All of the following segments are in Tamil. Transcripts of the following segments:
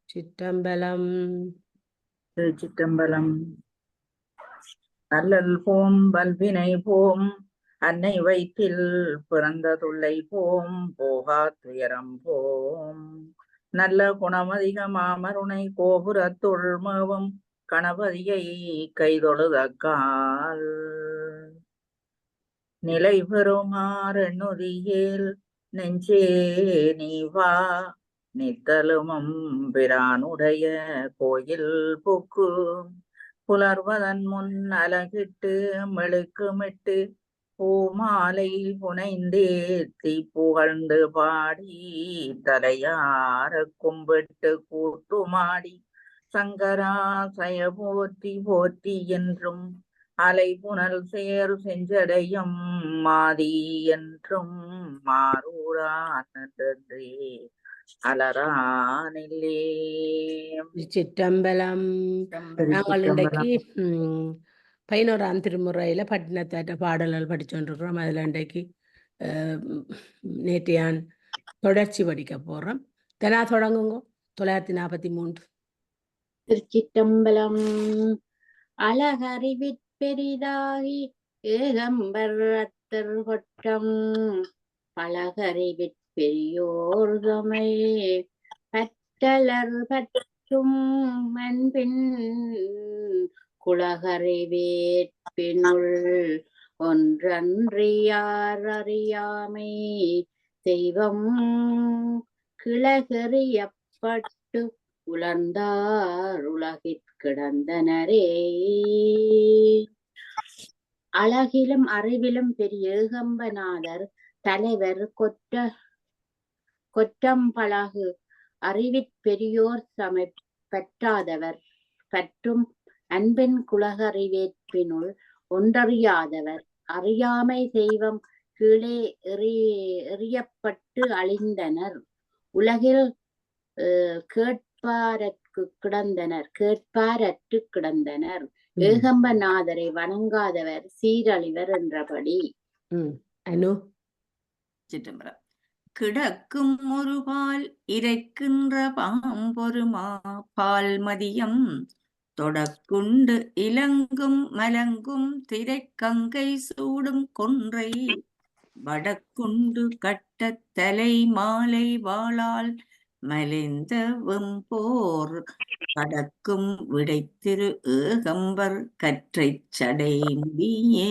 சிற்றம்பலம். திருச்சிற்றம்பலம். அல்லல் போம் வல்வினை போம், அன்னை வயிற்றில் பிறந்த துள்ளை போம், போகா துயரம் போம். நல்ல குணமதிக மாமருணை கோபுரத்துள் மேவும் கணபதியை கைதொழுதக்கால் நிலை பெறுமாறெண்ணுதியேல் நெஞ்சே நீ வா, நித்தலுமம் பிரானுடைய கோயில் புக்கு புலர்வதன் முன் அலகிட்டு மெழுக்குமிட்டு பூமாலை புனைந்தேத்தி புகழ்ந்து பாடி தலையார கும்பிட்டு கூட்டுமாடி சங்கராசய போற்றி போற்றி என்றும் அலைபுனல் சேர் செஞ்சடையும் மாதி என்றும் மாறூரா நன்றே அலரானில்லே. சிற்றம்பலம். நாங்கள் இன்றைக்கு 11ஆம் திருமுறையில பட்டினத்தாட்ட பாடல்கள் படிச்சோன்றிருக்கிறோம். அதுல இன்றைக்கு நேற்றையான் தொடர்ச்சி படிக்க போறோம். தெனா தொடங்குங்க. 943. திருச்சிற்றம்பலம். அழகறிவிற் பெரிதாகி ஏகம்பர் அத்தர் கொட்டம் பழகறிவிற் பெரியோர் தமை பற்றலர் பற்றும் மண்பின் குலகறிவேற்பினுள் ஒன்றன்றியார் அறியாமை தெய்வம் கிளகறியப்பட்டு உலர்ந்தார் உலகிற் கிடந்தனரே. அழகிலும் அறிவிலும் பெரிய ஏகம்பநாதர் தலைவர் கொற்றம் பழகு அறிவிற் பெரியோர் சமை பற்றாதவர் பற்றும் அன்பின் குலகறிவேற்பினுள் ஒன்றறியாதவர் அறியாமை தெய்வம் கீழே எறியப்பட்டு அழிந்தனர் உலகில் கேட்பாரற்று கிடந்தனர். ஏகம்பநாதரை வணங்காதவர் சீரழிவர் என்றபடி. சிற்றம்பலம். கிடக்கும் ஒரு பால் இறைக்கின்ற பாம்பொருமா பால் மதியம் தொடக்குண்டு இலங்கும் மலங்கும் திரைக்கங்கை சூடும் கொன்றை வடக்குண்டு கட்ட தலை மாலை வாளால் மலைந்த வெம்போர் கடக்கும் விடைத்திரு ஏகம்பர் கற்றை சடை முடியே.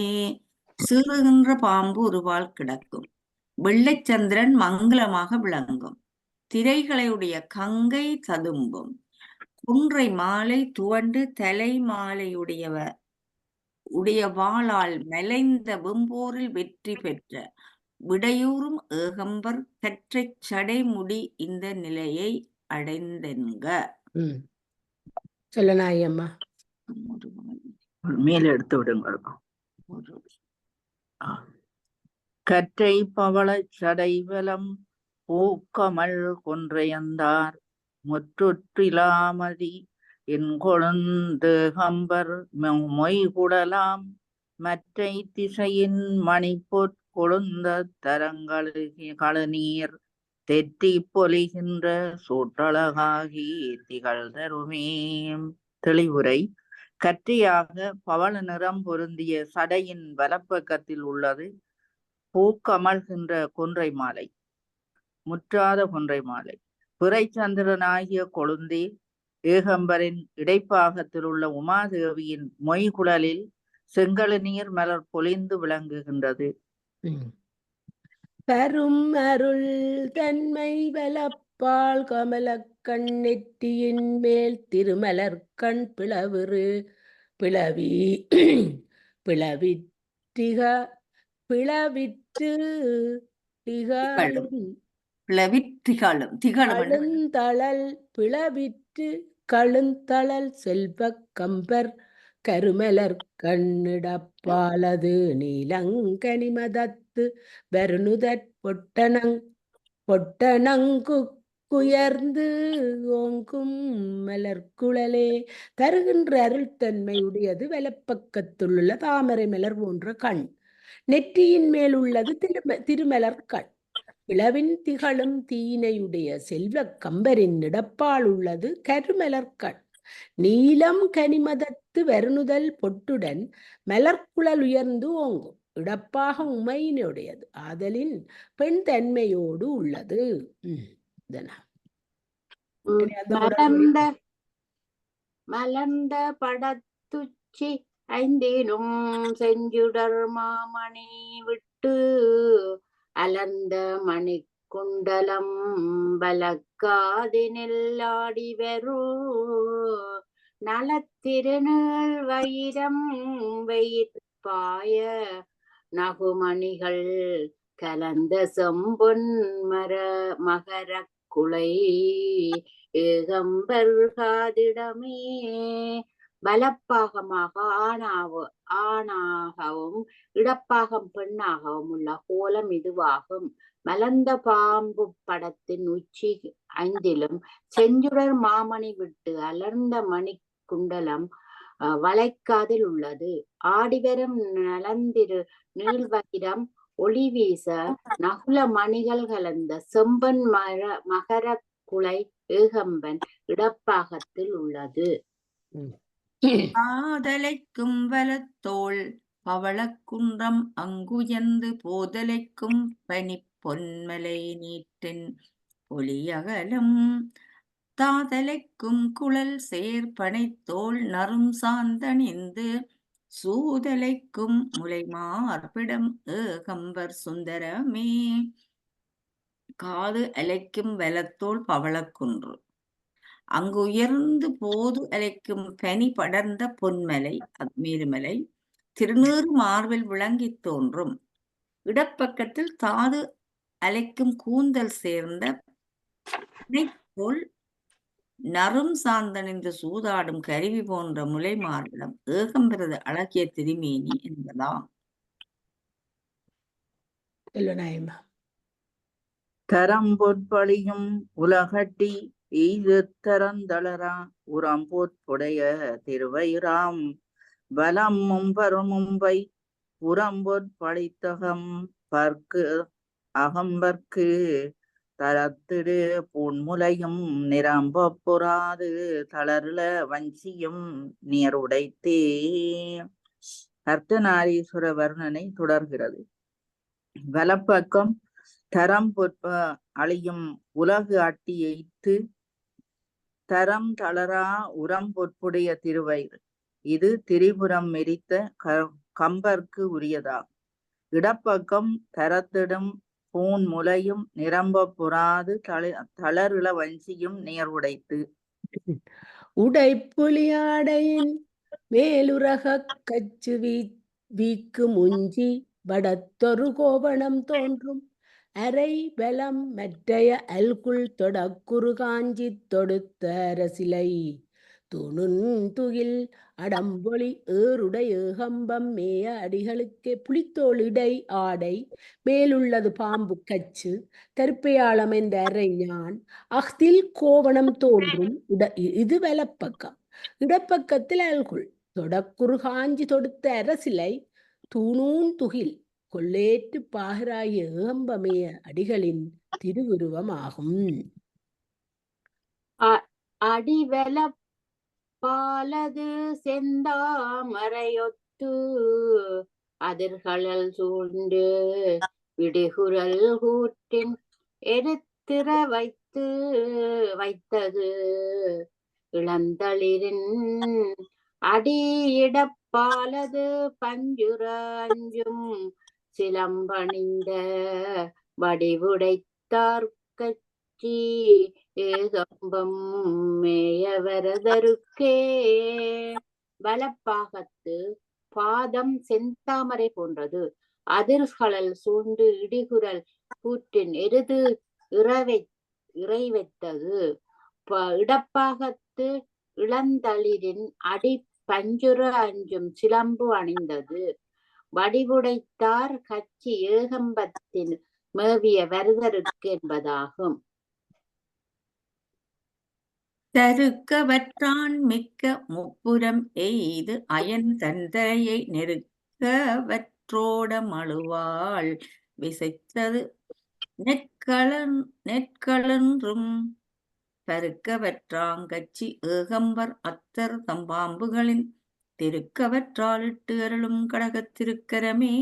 சிறுகின்ற பாம்பு ஒருவாள் கிடக்கும், வெள்ளைச்சந்திரன் மங்களமாக விளங்கும், திரைகளையுடைய கங்கை ததும்பும், குன்றை மாலை துவண்டு தலை மாலையுடைய வாளால் மலைந்த வெம்போரில் வெற்றி பெற்ற விடையூறும் ஏகம்பர் கற்றை சடைமுடி இந்த நிலையை அடைந்தென்க. சொல்லனாயம்மா மேல எடுத்து விடுங்க. கற்றை பவள சடைவலம் பூக்கமல் கொன்றையந்தார் முற்றுற்றிலாமதி என் கொழுந்தேகம்பர் மொய்குடலாம் மற்றை திசையின் மணிப்பொற் கொழுந்த தரங்களுநீர் தெற்றி பொலிகின்ற சூட்டழகாகி திகழ் தருமே. தெளிவுரை. கற்றையாக பவள நிறம் பொருந்திய சடையின் வலப்பக்கத்தில் உள்ளது பூக்கமழ்கின்ற கொன்றை மாலை, முற்றாத கொன்றை மாலை. பிறைச்சந்திரனாகிய கொழுந்தே ஏகம்பரின் இடைப்பாகத்தில் உள்ள உமாதேவியின் மொய்குழலில் செங்கழுநீர் மலர் பொலிந்து விளங்குகின்றது. பெரும் அருள் தன்மை வலப்பால் கமலக்கண் நெற்றியின் மேல் திருமலர் கண் பிளவிறு பிளவி பிளவிற்றிக பிளவிற்று கழுந்தளல் பிளவிற்று கழுந்தளல் செல்வ கம்பர் கருமலர் கண்ணிடப்பாலது நீலங்கனிமதத்து வருணுதற் பொட்டணங்குயர்ந்து ஓங்கும் மலர்குழலே. தருகின்ற அருள் தன்மையுடையது வலப்பக்கத்துள்ள தாமரை மலர் போன்ற கண், நெற்றியின் மேல் உள்ளது திருமலர் கண், பிளவின் திகழும் தீனையுடைய செல்வக் கம்பரின் இடப்பால் உள்ளது கருமலர்கண். நீலம் கனிமதத்து வருணுதல் பொட்டுடன் மலர்குழல் உயர்ந்து ஓங்கும். இடப்பாக உமையினுடையது ஆதலின் பெண் தன்மையோடு உள்ளது. மலர்ந்த படத்துச்சி ஐந்திலும் செஞ்சுடர் மாமணி விட்டு அலர்ந்த மணிக்குண்டலம் பலக்காது நெல்லாடி வரு நலத்திருநீள் வைரம் வெயிற்பாய நகுமணிகள் கலந்த செம்பொன் மகர குலை ஏகம்பர் காதிடமே. பலப்பாகமாக ஆணாகவும் இடப்பாகம் பெண்ணாகவும் உள்ள கோலம் இதுவாகும். மலர்ந்த பாம்பு படத்தின் உச்சி ஐந்திலும் செஞ்சுடர் மாமணி விட்டு அலர்ந்த மணி குண்டலம் வளைக்காதில் உள்ளது. ஆடிவரும் நலந்திரு நீள்வகிரம் ஒளி வீச நகுல மணிகள் கலந்த செம்பன் மகர குலை ஏகம்பன் இடப்பாகத்தில் உள்ளது. ஆதலைக்கும் வலத்தோள் பவளக்குன்றம் அங்குயர்ந்து போதலைக்கும் பனி பொன்மலை நீட்டின் ஒளியகலும் தாதலைக்கும் குழல் சேர்பனைத்தோள் நறும் சாந்தணிந்து சூதலைக்கும் முலை மார்பிடம் ஏகம்பர் சுந்தரமே. காது அலைக்கும் வலத்தோள் பவளக்குன்று அங்கு உயர்ந்து போது அலைக்கும் பனி படர்ந்த பொன்மலை மேருமலை திருநீறு மார்பில் விளங்கி தோன்றும். இடப்பக்கத்தில் தாது அலைக்கும் கூந்தல் சேர்ந்த போல் நறும் சாந்தணிந்து சூதாடும் கருவி போன்ற முலை மார்பிடம் ஏகம்பரது அழகிய திருமேனி என்பதாம். தரம்பொற்பழியும் உலகட்டி எய்து தரந்தளரா உரம்பொற்புடைய திருவயிராம் வலம் மும்பரும் மும்பை உரம்பொற்பழித்தகம் பற்கு அகம்பர்க்கு தரத்திடு பூன்முலையும் நிரம்ப பொறாது தளர்ல வஞ்சியும் நீருடைத்தே. அர்த்தநாரீஸ்வர வர்ணனை தொடர்கிறது. வலப்பக்கம் தரம் பொற்ப அழியும் உலகு அட்டி எய்த்து தரம் தளரா உரம் பொற்புடைய திருவயிறு இது திரிபுரம் மெரித்த கம்பர்க்கு உரியதாகும். இடப்பக்கம் தரத்திடும் பூன் முலையும் நிரம்ப புறாது தளர்ல வஞ்சியும் நீர் உடைத்து. உடைப்புலியாடையின் மேலுரக கச்சு வீக்கு முஞ்சி வடத்தொரு கோவணம் தோன்றும் அரை பலம் மற்றைய அல்குள் தொடக்குறு காஞ்சி தொடுத்த அரசிலை துணுந்துகில் அடம்பொலி ஏறுடை ஏகம்பம் மேய அடிகளுக்கே. புலித்தோள் இடை ஆடை மேலுள்ளது பாம்பு கச்சு தருப்பையாளம் என்ற அரைஞான் அஃதில் கோவணம் தோன்றும். இது வலப்பக்கம். இடப்பக்கத்தில் அல்குள் தொடக்குறு காஞ்சி தொடுத்த அரசிலை தூணூன் துகில் கொள்ளேற்று பாகராய ஏகம்பமேய அடிகளின் திருவுருவமாகும். அடிவெல பாலது செந்தாமரையொத்து அதிர்கழல் சூழ்ந்து விடுகுரல் கூற்றின் எடுத்திர வைத்தது இளந்தளிரின் அடியிடப்பாலது பஞ்சுர அஞ்சும் சிலம்பணிந்த வடிவுடைத்தார்கட்சி ஏகம்பம் மேயவரதருக்கே. வலப்பாகத்து பாதம் செந்தாமரை போன்றது. அதிர்கழல் சூழ்ந்து இடிகுரல் கூற்றின் எருது இறை வைத்தது. இடப்பாகத்து இளந்தளிரின் அடி பஞ்சுர அஞ்சும் சிலம்பு அணிந்தது. வடிவுடைத்தார் கட்சி ஏகம்பத்தின் மேவிய வரதருக்கு என்பதாகும். தருக்கவற்றான் மிக்க முப்புறம் எய்து அயன் தந்தையை நெருக்கவற்றோட மழுவாள் விசைத்தது நெக்க நெற்களென்றும் பருக்கவற்றாங்கச்சி ஏகம்பர் அத்தர் தம்பாம்புகளின் திருக்கவற்றாலிட்டு அருளும் கடகத்திருக்கரமே.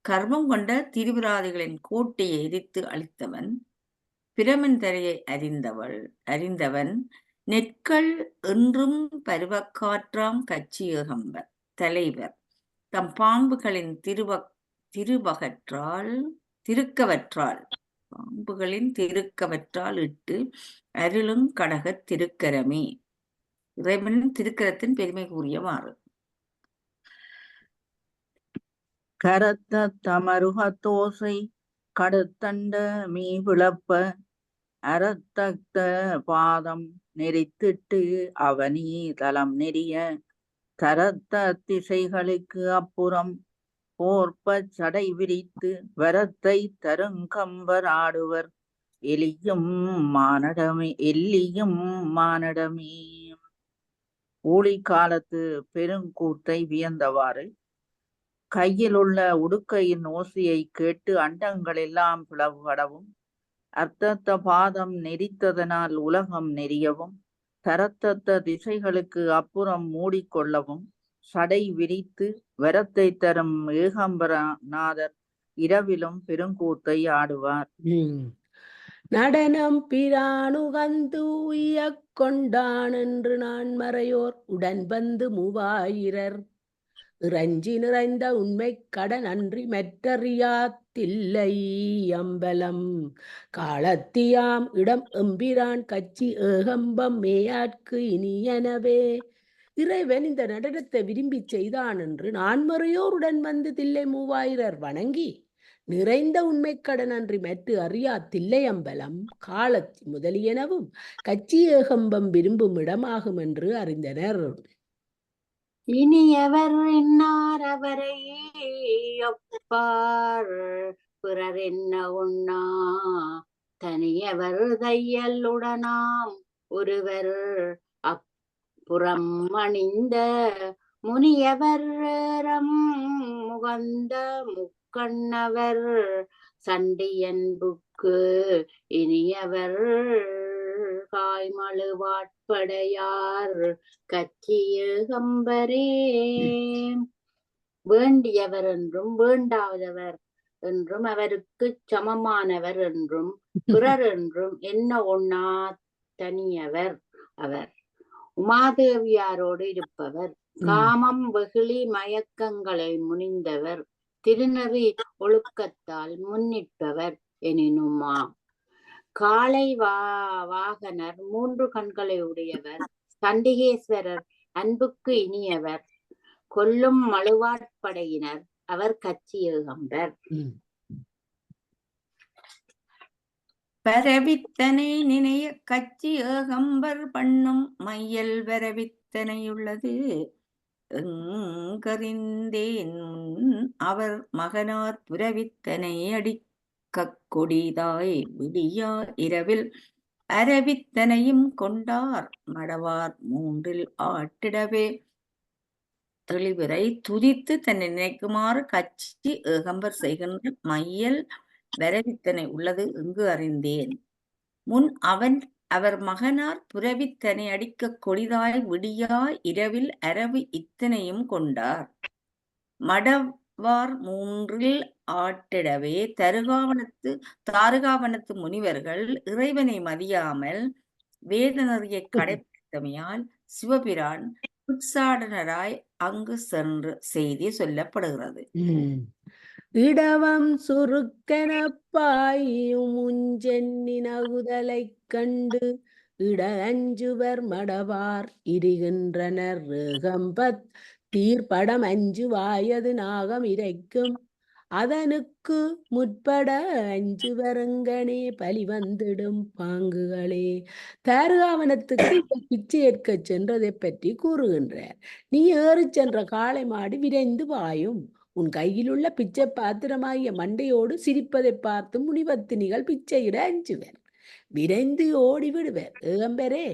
கர்வம் கொண்ட திரிபுராதிகளின் கோட்டையை எரித்து அழித்தவன், பிரமன் தரையை அறிந்தவன், நெற்கள் என்றும் பருவக்காற்றாம் கச்சி ஏகம்பர் தலைவர் தம் பாம்புகளின் திருக்கவற்றால் இட்டு அருளும் கடகத் திருக்கரமே. இறைவனின் திருக்கரத்தின் பெருமை கூறியவாறு. கரத்த தமருகத்தோசை கடுத்தண்ட மீ விளப்ப அரத்தக்த பாதம் நெறித்திட்டு அவனி தலம் நெறிய தரத்த திசைகளுக்கு அப்புறம் போர்ப்ப சடை விரித்து வரத்தை தருங்கம்பர் ஆடுவர் எல்லியும் மானடமே. ஊழி காலத்து பெருங்கூத்தை வியந்தவாறு கையில் உள்ள உடுக்கையின் ஓசையை கேட்டு அண்டங்கள் எல்லாம் பிளவுபடவும், அர்த்தத்த பாதம் நெறித்ததனால் உலகம் நெறியவும், தரத்தத்த திசைகளுக்கு அப்புறம் மூடிக்கொள்ளவும், சடை விரித்து வரத்தை தரும் ஏகம்பரநாதர் இரவிலும் பெருங்கூத்தை ஆடுவார். நடனம் பிரானுகந்து உய்யக் கொண்டான் என்று நான் மறையோர் உடன் வந்து 3000 இறைஞ்சி நிறைந்த உண்மை கடன் அன்றி மெற்றறியாத்தில்லை அம்பலம் காலத்தியாம் இடம் எம்பிரான் கச்சி ஏகம்பம் மேயாட்கு இனியனவே. இறைவன் இந்த நடனத்தை விரும்பி செய்தான் என்று நான்மறையோருடன் வந்து தில்லை 3000 வணங்கி நிறைந்த உண்மை கடன் அன்றி மற்ற அறியா தில்லை அம்பலம் காலத்தி முதலியனவும் கச்சி ஏகம்பம் விரும்பும் இடமாகும் என்று அறிந்தனர். இனியவர் என்னார் அவரை ஒப்பார் பிறர் என்ன உண்ணா தனியவர் தையலுடனாம் ஒருவர் அப்புறம் அணிந்த முனியவர் முகந்த முக்கண்ணவர் சண்டியன்புக்கு இனியவர் காய்மழுவாட்படையார் கச்சி ஏகம்பரே. வேண்டியவர் என்றும் வேண்டாதவர் என்றும் அவருக்கு சமமானவர் என்றும் பிறர் என்றும் என்ன ஒண்ணா தனியவர் அவர். உமாதேவியாரோடு இருப்பவர், காமம் வெகுளி மயக்கங்களை முனிந்தவர், திருநெறி ஒழுக்கத்தால் முன்னிற்பவர் எனினுமா. காளை வாகனர் 3 கண்களை உடையவர், சண்டிகேஸ்வரர் அன்புக்கு இனியவர், கொல்லும் மழுவாட்படையினர் அவர் கச்சி ஏகம்பர். பரவித்தனை நினைய கச்சி ஏகம்பர் பண்ணும் மையல் வரவித்தனையுள்ளது எங்கறிந்தேன் அவர் மகனார் புரவித்தனை அடிக்க கொடிதாய் விடியா இரவில் அரவித்தனையும் கொண்டார் மடவார் 3 ஆட்டிடவே. தெளிவுரை துதித்து தன்னை நினைக்குமாறு கச்சி ஏகம்பர் செய்கின்ற மையல் வரவித்தனை உள்ளது எங்கு அறிந்தேன். முன் அவர் மகனார் புரவித்தனை அடிக்க கொடிதாய் விடியா இரவில் அரவு இத்தனையும் கொண்டார் மடவார் 3 ஆட்டிடவே. தாருகாவனத்து முனிவர்கள் இறைவனை மதியாமல் வேதநெறியை கடைபிடித்தமையால் சிவபிரான் உற்சாடனராய் அங்கு சென்று செய்தி சொல்லப்படுகிறது. இடவம் சுருக்கென பாயும் உஞ்சென்னினகுதலைக் கண்டு இட அஞ்சுவர் மடவார் இருகின்றனர் ஏகம்பத் தீர்ப்படம் 5 வாயது நாகம் இறைக்கும் அதனுக்கு முற்பட 5 வருங்கனே பலி வந்திடும் பாங்குகளே. தாருகாவனத்துக்கு பிச்சை ஏற்க சென்றதை பற்றி கூறுகின்றார். நீ ஏறிச் சென்ற காளை மாடு விரைந்து பாயும், உன் கையிலுள்ள பிச்சை பாத்திரமாகிய மண்டையோடு சிரிப்பதை பார்த்து முனிவத்தினிகள் பிச்சையிட அஞ்சுவர். விரைந்து ஓடி விடுவர். ஏகம்பரே,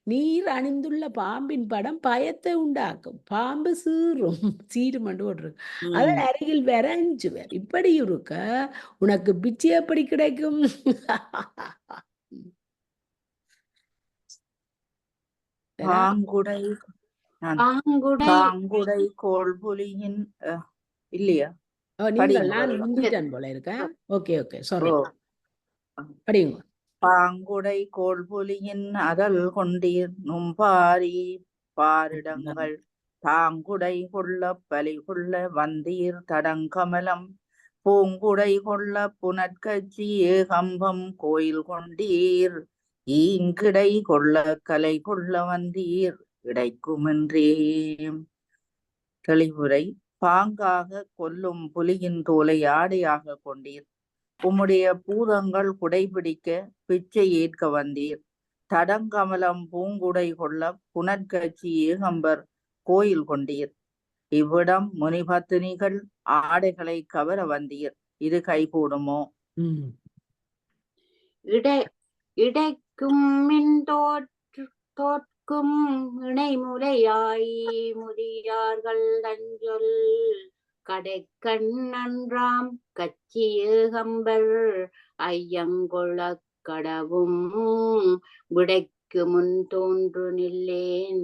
நீர் அணிந்துள்ள பாம்பின் படம் பயத்தை உண்டாக்கும். பாம்பு சீரும் என்று போட்டிருக்கு. அதன் அருகில் வர அஞ்சுவர். இப்படி இருக்க உனக்கு பிச்சை எப்படி கிடைக்கும்? பாங்குடை பாங்குடை பாங்குடை கோள்புலியின் இல்லையா நீங்கள் படிங்க நான் வருவா. முந்திட்டேன் போல இருக்கேன். ஓகே ஓகே ஓ சாரி, படிங்க. பாங்குடை கோள்புலியின் அதழ் கொண்டீர் நும்பாரி பாரிடங்கள் தாங்குடை கொள்ள பலி கொள்ள வந்தீர் தடங்கமலம் பூங்குடை கொள்ள புனற்கட்சி ஏகம்பம் கோயில் கொண்டீர் ஈங்கிடை கொள்ள கலை கொள்ள வந்தீர் இடைக்குமின்றே. தெளிவுரை. பாங்காக கொல்லும் புலியின் தோலை ஆடையாக கொண்டீர். உம்முடைய பூதங்கள் குடைபிடிக்க பிச்சை ஏற்க வந்தீர். தடங்கமலம் பூங்குடை கொள்ள புனற்கட்சி ஏகம்பர் கோயில் கொண்டீர். இவ்விடம் முனிபத்தினிகள் ஆடைகளை கவர வந்தீர். இது கைகூடுமோ? இடைக்கும் மின் தோற்கும் இணைமுலையாய் முதியார்கள் தஞ்சொல் கடைக்கண் நன்றாம் கச்சி ஏகம்பர் ஐயங்கொள்ள கடவும் விடைக்கு முன் தோன்று நில்லேன்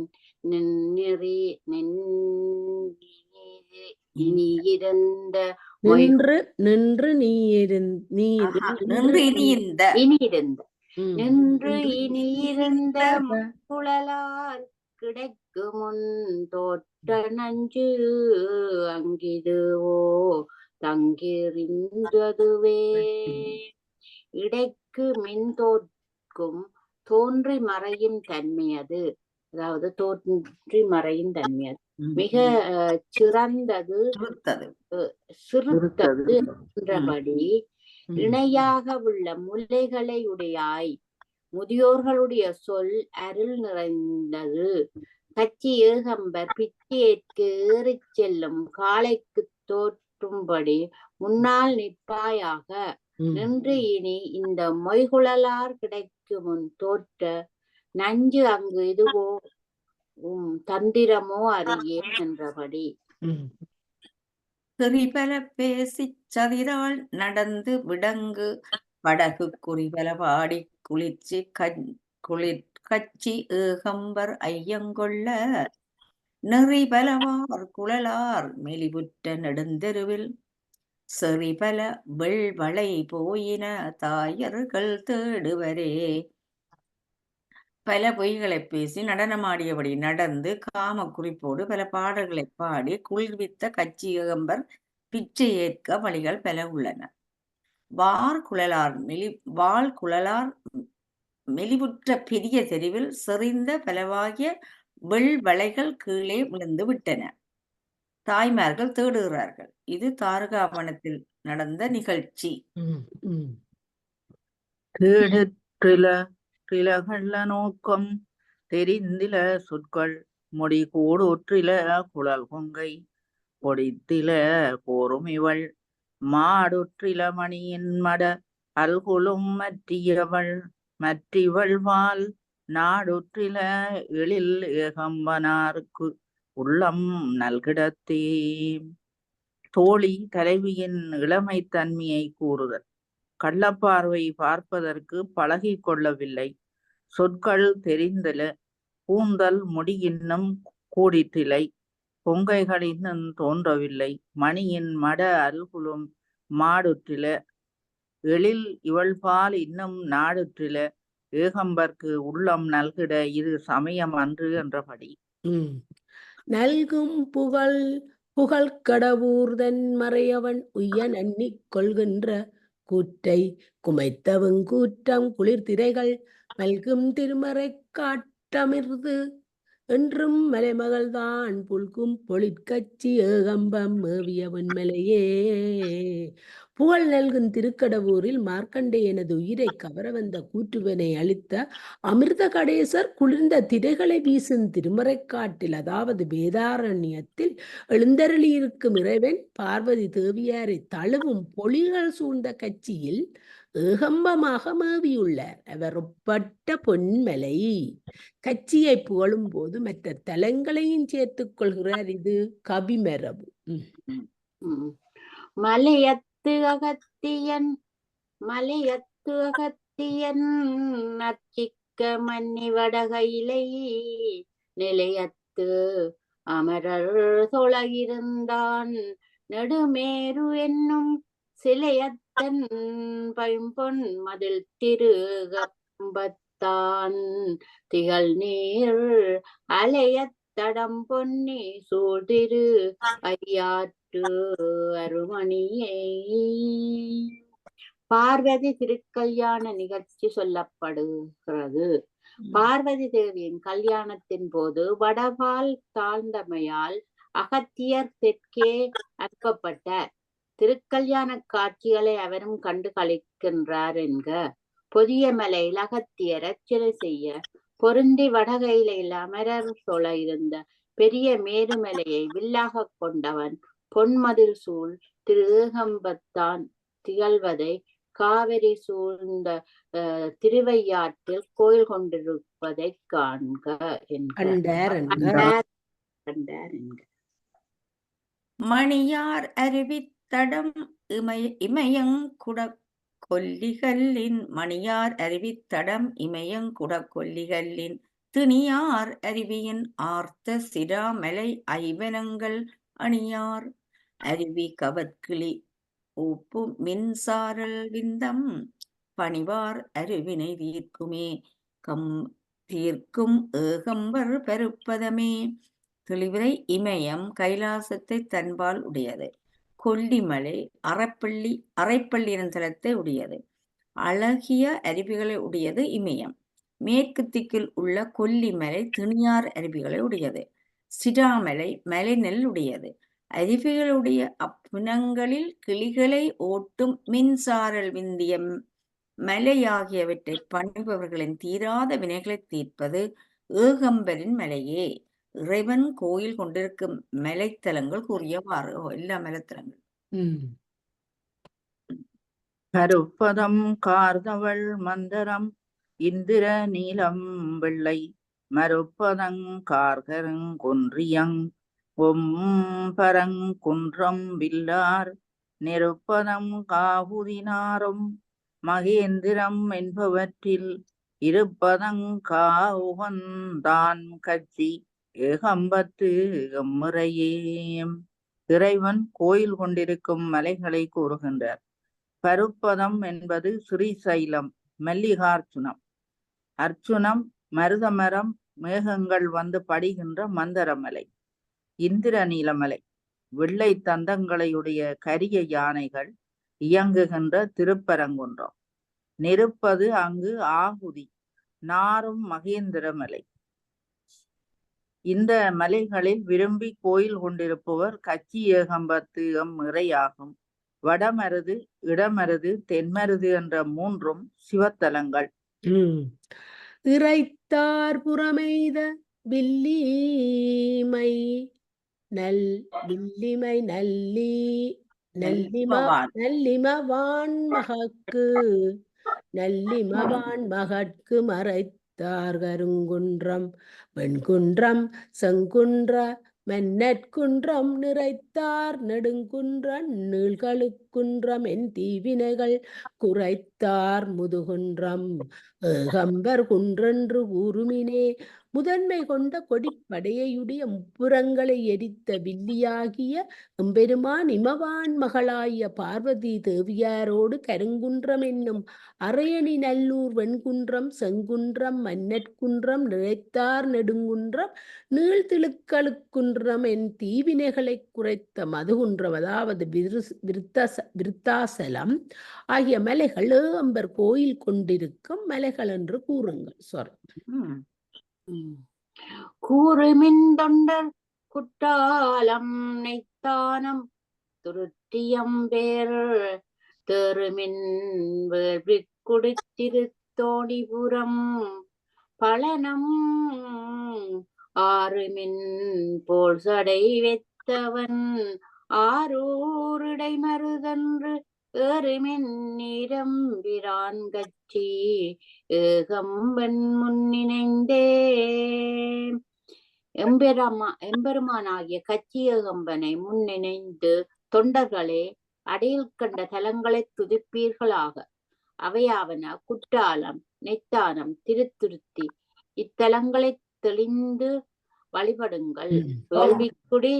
இனியிருந்த நின்று இனியிருந்த குழலார் கிடைக்கு முன் தோற்ற நஞ்சு அங்கிதுவோ தங்கிருந்ததுவே. இடைக்கு மின் தோற்கும் தோன்றி மறையும் தன்மை அது, அதாவது தோன்றி மறையும் தன்மை அது மிக சிறந்தது சிறுத்தது என்றபடி இணையாக உள்ள முல்லைகளை உடையாய் முதியோர்களுடைய சொல் அருள் நிறைந்தது. கச்சி ஏகம்பர் பிச்சையேற்கு ஏறிச் செல்லும் காளைக்கு தோற்றும்படி முன்னால் நிற்பாயாக. நின்று இனி இந்த மொய்குழலார் கிடைக்கு முன் தோற்ற நஞ்சு அங்கு இதுவோ தந்திரமோ அறியேன் என்றபடி. குறிபல பேசிச் சதிரால் நடந்து விடங்கு படகு குறிபல பாடி கச்சி ஏகம்பர் ஐயங்கொள்ள நெறிபலவார் குழலார் மெலிபுற்ற நெடுந்தெருவில் செறிபல வெள்வளை போயின தாயர்கள் தேடுவரே. பல பொய்களை பேசி நடனமாடியபடி நடந்து காம குறிப்போடு பல பாடல்களை பாடி குளிர்வித்த கச்சி ஏகம்பர் பிச்சை ஏற்க வழிகள் பல உள்ளன. வாழ் குழலார் மெலிவுற்ற பெரிய தெருவில் செறிந்த பலவாகிய வெள்வளைகள் கீழே விழுந்து விட்டன. தாய்மார்கள் தேடுகிறார்கள். இது தாரகாவனத்தில் நடந்த நிகழ்ச்சி. திலகள்ள நோக்கம் தெரிந்தில சொற்கள் முடி கூடொற்றில குழல் கொங்கை பொடித்தில போரும் இவள் மாடொற்றில மணியின் மட அல்குலும் மற்றிவள் வாழ் நாடொற்றில எழில் ஏகம்பனாருக்கு உள்ளம் நல்கிடத்தே. தோழி தலைவியின் இளமை தன்மையை கூறுதல். கள்ளப்பார்வை பார்ப்பதற்கு பழகி கொள்ளவில்லை. சொற்கள் தெரிந்தல. பூந்தல் முடி இன்னும் கூடிற்றிலை. பொங்கைகள் இன்னும் தோன்றவில்லை. மணியின் மட அல்குலும் மாடுற்றில. எழில் இவள்பால் இன்னும் நாடுற்றில. ஏகம்பர்க்கு உள்ளம் நல்கிட இது சமயம் அன்று என்றபடி. நல்கும் புகழ் கடவுர்தன் மறையவன் உய்ய நன்னிக் கொள்கின்ற கூற்றை குமைத்தவங் கூற்றம் குளிர்திரைகள் மல்கும் திருமறை காட்டமிர்து என்றும் மலைமகள்தான் புல்கும் பொழிற்கட்சி ஏகம்பம் மேவிய வெண்மலையே. புகழ் நல்கும் திருக்கடவூரில் மார்க்கண்டேயனது உயிரை கவர வந்த கூற்றுவனை அளித்த அமிர்த கடேசர் குளிர்ந்த திரைகளை வீசும் திருமறைக்காட்டில், அதாவது வேதாரண்யத்தில் எழுந்தருளியிருக்கும் இறைவன் பார்வதி தேவியாரை தழுவும் பொழிகள் சூழ்ந்த கட்சியில் ஏகம்பமாக மேவியுள்ளார். அவர் ஒப்பற்ற பொன்மலை. கட்சியை புகழும் போது மற்ற தலங்களையும் சேர்த்துக் கொள்கிறார். இது கவிமரபு. மலையத்து அகத்தியன் நச்சிக்க மன்னி வடகையிலை நிலையத்து அமரர் தொழகிருந்தான் நெடுமேரு என்னும் சிலையத்தன் பைம்பொன் மதில் திருகம்பத்தான் திகழ் நீர் அலையத்தடம் பொன்னி சூழ்திரு ஐயாற்று அருமணியை. பார்வதி திருக்கல்யாண நிகழ்ச்சி சொல்லப்படுகிறது. பார்வதி தேவியின் கல்யாணத்தின் போது வடபால் தாழ்ந்தமையால் அகத்தியர் தெற்கே அனுப்பப்பட்டார். திருக்கல்யாண காட்சிகளை அவரும் கண்டு களிக்கின்றார் என்க. பொதிய மலையில் அகத்தியர் அர்ச்சனை செய்ய பொருந்தி வடகையிலையில் அமரர் சோழ இருந்த பெரிய மேருமலையை வில்லாக கொண்டவன் பொன்மதில் சூழ் திரு ஏகம்பத்தான் திகழ்வதை காவிரி சூழ்ந்த திருவையாற்றில் கோயில் கொண்டிருப்பதை காண்க கண்டார். மணியார் அருவித்தடம் இமயங்குட கொல்லிகல்லின் மணியார் அருவித்தடம் இமயங்குட கொல்லிகல்லின் திணியார் அருவியின் ஆர்த்த சிராமலை ஐவனங்கள் அணியார் அருவி கவற்கிளி உப்பு மின்சாரல் விந்தம் பணிவார் அருவினை தீர்க்கும் ஏகம்பர் பெருப்பதமே. தெளிவுரை இமயம் கைலாசத்தை தன்பால் உடையது. கொல்லிமலை அரைப்பள்ளி தலத்தை உடையது. அழகிய அருவிகளை உடையது இமயம். மேற்கு திக்கில் உள்ள கொல்லிமலை திணியார் அருவிகளை உடையது. சிராமலை மலைநெல் உடையது. அருவிகளுடைய அப்புனங்களில் கிளிகளை ஓட்டும் மின்சாரல் விந்திய மலையாகியவற்றை பணிபவர்களின் தீராத வினைகளை தீர்ப்பது ஏகம்பரின் மலையே. இறைவன் கோயில் கொண்டிருக்கும் மலைத்தலங்கள் கூறியவாறு எல்லா மலைத்தலங்கள். கருப்பதம் கார்தவள் மந்தரம் இந்திர நீலம் வெள்ளை மறுப்பதங் கார்கருங்கொன்றியங் ஒம்பரங்குன்றம் வில்லார் நெருப்பதம் காவுதினாரும் மகேந்திரம் என்பவற்றில் இருப்பதங் காவுகந்தான் கட்சி ஏகம்பத்து எம்முறையே. இறைவன் கோயில் கொண்டிருக்கும் மலைகளை கூறுகின்றார். பருப்பதம் என்பது ஸ்ரீசைலம், மல்லிகார்ச்சுனம், அர்ச்சுனம், மருதமரம், மேகங்கள் வந்து படிகின்ற மந்தரமலை, இந்திர நீலமலை, வெள்ளை தந்தங்களையுடைய கரிய யானைகள் இயங்குகின்ற திருப்பரங்குன்றம், நெருப்பது அங்கு ஆகுதி, நாரும் மகேந்திரமலை. இந்த மலைகளில் விரும்பி கோயில் கொண்டிருப்பவர் கச்சி ஏகம்பத்து எம் இறையாகும். வடமருது, இடமருது, தென்மருது என்ற மூன்றும் சிவத்தலங்கள். இறைத்தார் புறமெய்த வில்லிமை நல்லிமவான் மகட்கு மறைத்தார் கருங்குன்றம் வெண்குன்றம் செங்குன்ற மன்னற்குன்றம் நிறைத்தார் நெடுங்குன்ற நீள்களுக்குன்றம் என் தீவினைகள் குறைத்தார் முதுகுன்றம் ஏகம்பர் குன்றென்று கூறுமினே. முதன்மை கொண்ட கொடிப்படையுடைய முப்புறங்களை எரித்த வில்லியாகிய எம்பெருமான் இமவான் மகளாய பார்வதி தேவியாரோடு கருங்குன்றம் என்னும் அரையணி நல்லூர் வெண்குன்றம் செங்குன்றம் மன்னற்குன்றம் நிறைத்தார் நெடுங்குன்றம் நீள்திழுக்களுக்குன்றம் என் தீவினைகளை குறைத்த மதுகுன்றம் அதாவது விருத்தாசலம் ஆகிய மலைகள் ஏகம்பர் கோயில் கொண்டிருக்கும் மலைகள் என்று கூறுங்கள். சொல் கூறுமின் தொண்டர் குற்றாலம் நெய்த்தானம் துருத்தியம் பேர் தேறுமின் வேள்வி குடித்திருத்தோணிபுரம் பழனம் ஆறுமின் போல் சடை வெத்தவன் ஆரூரிடை மருதன்று ஏறுமென் நிரம்பிரான் கட்சி ஏகம்பன் முன்னிணைந்தே. எம்பெருமானாகிய கச்சி ஏகம்பனை முன்னிணைந்து தொண்டர்களே அடியில் கண்ட தலங்களை துதிப்பீர்களாக. அவையாவன குற்றாலம், நெத்தானம், திருத்துருத்தி. இத்தலங்களை தெளிந்து வழிபடுங்கள். வேள்விக்குடி,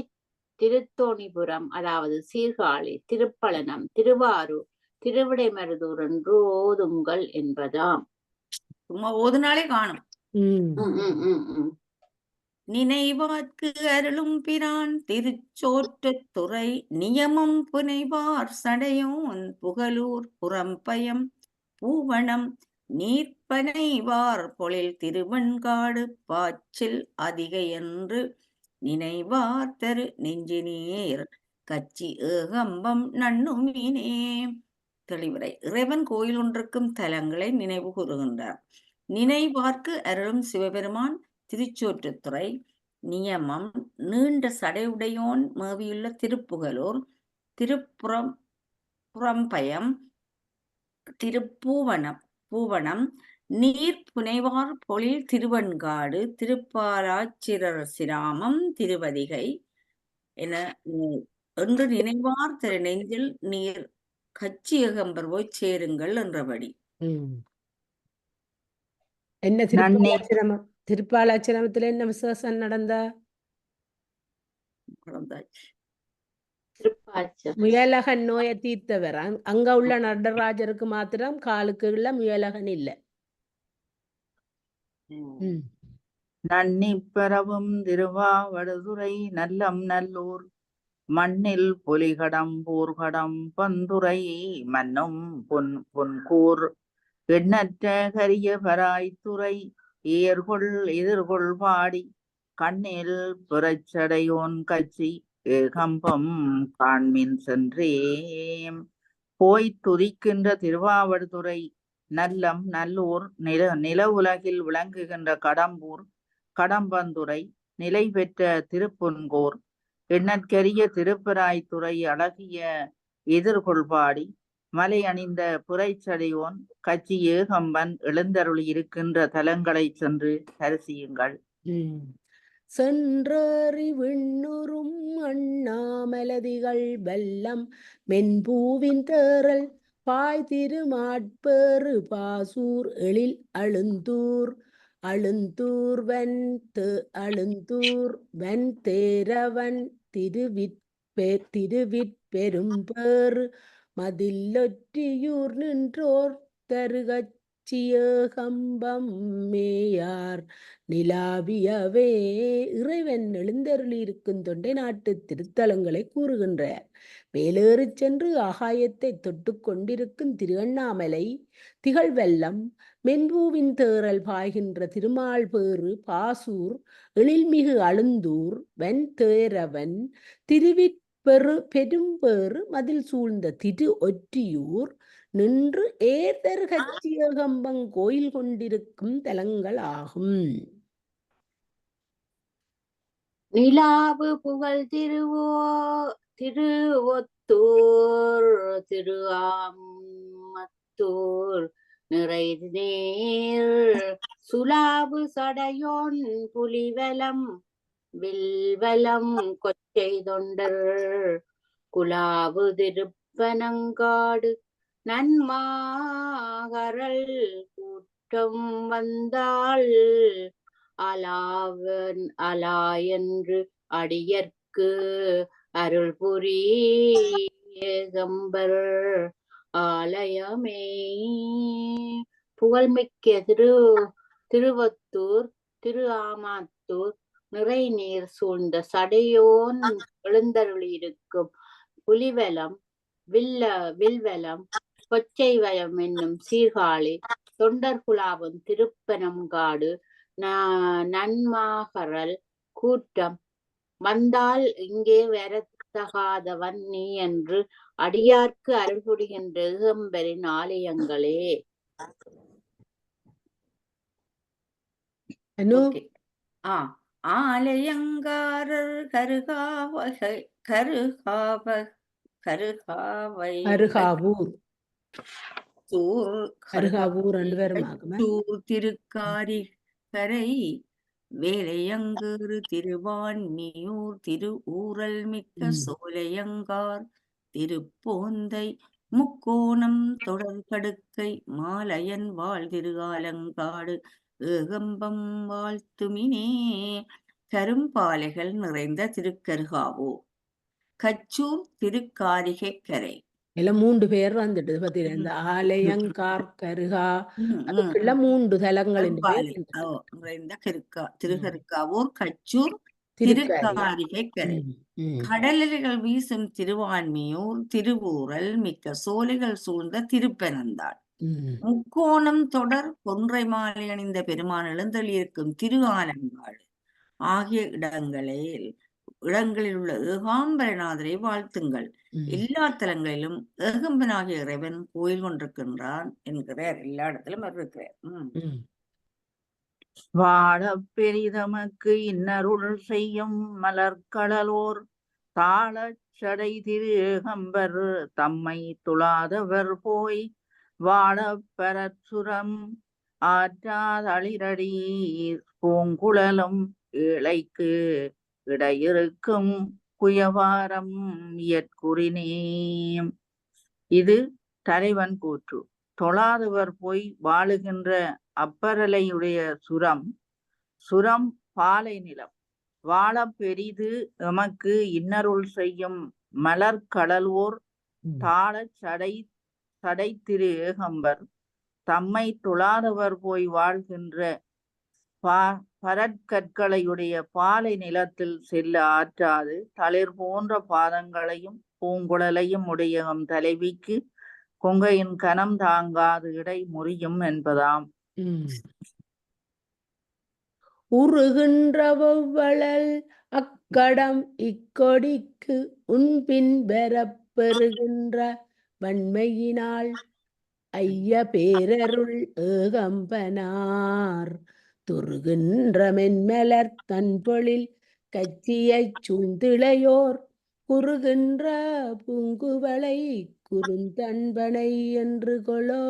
திருத்தோணிபுரம் அதாவது சீர்காழி, திருப்பழனம், திருவாரூர், திருவிடைமருதூர் என்று ஓதுங்கள் என்பதாம். சும்மா ஓதுனாலே காணும். நினைவார்க்கு அருளும் பிரான் திருச்சோற்றுத்துறை நியமம் புனைவார் சடையோன் புகழூர் புறம்பயம் பூவனம் நீர்ப்பனைவார் பொழில் திருவெண்காடு பாச்சில் அதிகை என்று நினைவார் தரு நெஞ்சினேர் கச்சி ஏகம்பம் நண்ணுமீனே. தெளிவுரை. இறைவன் கோயில் ஒன்றுக்கும் தலங்களை நினைவு கூறுகின்றார். நினைவார்க்கு அருளும் சிவபெருமான் திருச்சோற்றுத்துறை நியமம் நீண்ட சடையுடையோன் மேவியுள்ள திருப்புகலூர் புறம்பயம் பூவனம் நீர் புனைவார் பொழில் திருவெண்காடு திருப்பாலாச்சிராமம் திருவதிகை என என்று நினைவார் திரு நெஞ்சில் நீர் கச்சி ஏகம்பர் போய் சேருங்கள் என்றபடி. என்ன திருப்பாலாச்சிரமத்துல என்ன விசேஷம் நடந்தா? முயலகன் நோயை தீர்த்தவர். அங்க உள்ள நடராஜருக்கு மாத்திரம் காலுக்கு உள்ள முயலகன் இல்ல. நன்னி பெறவும் திருவாவடுதுறை நல்லம் நல்லூர் மண்ணில் புலிகடம் பூர்கடம் பந்துரை மன்னும் பொன்கூர் எண்ணற்ற கரிய பராய்த்துறை ஏர்கொள் எதிர்கொள் பாடி கண்ணில் புறச்சடையோன் கட்சி ஏகம்பம் காண்மின் சென்றே. போய் துதிக்கின்ற திருவாவடுதுறை நல்லம் நல்லூர் நில உலகில் விளங்குகின்ற கடம்பூர் கடம்பந்துறை நிலை பெற்ற திருப்பொன்கோர் எண்ணற்கரிய திருப்பராய்த்துறை அழகிய எதிர்கொள்பாடி மலை அணிந்த புரைச்சடையோன் கச்சி ஏகம்பன் எழுந்தருளி இருக்கின்ற தலங்களை சென்று தரிசியுங்கள். சென்றறி விண்ணுறும் அண்ணாமலதிகள் வெல்லம் மென்பூவின் தேறல் பாய் திருமாட்பேறு பாசூர் எழில் அழுந்தூர் வன் தேரவன் திருவிற்பெரும்பேறு மதிலொற்றியூர் நின்றோர் தருகச்சியேகம்பம் மேயார் நிலாவியவே. இறைவன் எழுந்தருளி இருக்கும் தொண்டை நாட்டு திருத்தலங்களை கூறுகின்றார். மேலேறி சென்று ஆகாயத்தை தொட்டு கொண்டிருக்கும் திரு அண்ணாமலை திகழ்வெல்லம் மென்பூவின் தேறல் பாய்கின்ற திருமால்பேறு பாசூர் எழில்மிகு அழுந்தூர் வெண் தேரவன் பெரும்பேறு மதில் சூழ்ந்த திரு ஒற்றியூர் நின்று ஏதர் கச்சியகம்பம் கோயில் கொண்டிருக்கும் தலங்கள் ஆகும். நிலாவு புகழ் திருவொத்தூர் திருஆமத்தூர் நிறைநேர் சுலாவு சடையோன் புலிவலம் வில்வலம் கொச்சை தொண்டர் குலாவு திருப்பனங்காடு நன்மாகரல் கூட்டம் வந்தாள் அலாயென்று அடியர்க்கு அருள் புரி ஏகம்பர் ஆலயமே. புகழ்மிக்க திருவொத்தூர் திருஆமத்தூர் நிறை நீர் சூழ்ந்த சடையோன் எழுந்தருளி இருக்கும் புலிவலம் வில்வலம் கொச்சைவயம் என்னும் சீர்காழி தொண்டர்குலாவும் திருப்பனங்காடு நன்மாகரல் கூட்டம் வந்தால் இங்கே வரத்தகாதவன் நீ என்று அடியார்க்கு அருள் புரிகின்ற ஏகம்பரின் ஆலயங்களே. ஆலயங்காரர் கருகாவை அருகாவூர் கச்சூர் அருகாவூர் ரெண்டு பேரும் கச்சூர் திருக்காரிகரை வேலையங்கேறு திருவான்மியூர் திரு ஊரல் மிக்க சோலையங்கார் திருப்போந்தை முக்கோணம் தொடர்கடுக்கை மாலையன் வாழ் திருஆலங்காடு ஏகம்பம் வாழ்த்துமினே. கரும்பாலைகள் நிறைந்த திருக்கருகாவூர், கச்சூர் திருக்காரிகை கரை. எல்லாம் 3 பேர் வந்துட்டு பத்திர இந்த ஆலயங்கார் கருகா அதுக்குள்ள 3 தலங்களின் பேர் நிறைந்த திருக்கருக்காவூர், கச்சூர் திருக்காரிகை கரை. கடலலைகள் வீசும் திருவான்மியூர் திருவூரல் மிக்க சோலைகள் சூழ்ந்த திருப்பெருந்தாள். முக்கோணம் தொடர் கொன்றை மாலை அணிந்த பெருமான் எழுந்தள்ளியிருக்கும் திரு ஆலங்காடு ஆகிய இடங்களில் உள்ள ஏகாம்பரநாதரை வாழ்த்துங்கள். எல்லா தலங்களிலும் ஏகம்பனாகிய இறைவன் கோயில் கொண்டிருக்கின்றான் என்கிறார். எல்லா இடத்திலும் அவர் இருக்கிறார். வாழ பெரிதமக்கு இன்னருள் செய்யும் மலர்கடலோர் தாளச்சடை திரு ஏகம்பர் தம்மை துளாதவர் போய் வாழ பெறச்சுரம் ஆற்றாதளிரடி பூங்குழலும் இழைக்கு இடையிருக்கும் குயவாரம் இயற்குறினே. இது தலைவன் கூற்று. தொழாதவர் போய் வாழுகின்ற அப்பரலையுடைய சுரம் பாலை நிலம். வாழ பெரிது எமக்கு இன்னருள் செய்யும் மலர்கடலோர் தாளச் சடை திரு ஏகம்பர் தம்மை தொழாதவர் போய் வாழ்கின்ற பரற்கற்களையுடைய பாலை நிலத்தில் செல்ல ஆற்றாது தளிர் போன்ற பாதங்களையும் பூங்குழலையும் உடைய தலைவிக்கு கொங்கையின் கனம் தாங்காது இடை முறியும் என்பதாம். உருகின்ற வௌவழல் அக்கடம் இக்கொடிக்கு உன்பின் பெறப்பெறுகின்ற வன்மையினால் ஐய பேரருள் ஏகம்பனார் துருகின்ற மென்மலர் தன்பொழில் கச்சியைச் சூழ்ந்திளையோர் குறுகின்ற பூங்குவளை குறுந்தன்பனை என்று கொளோ.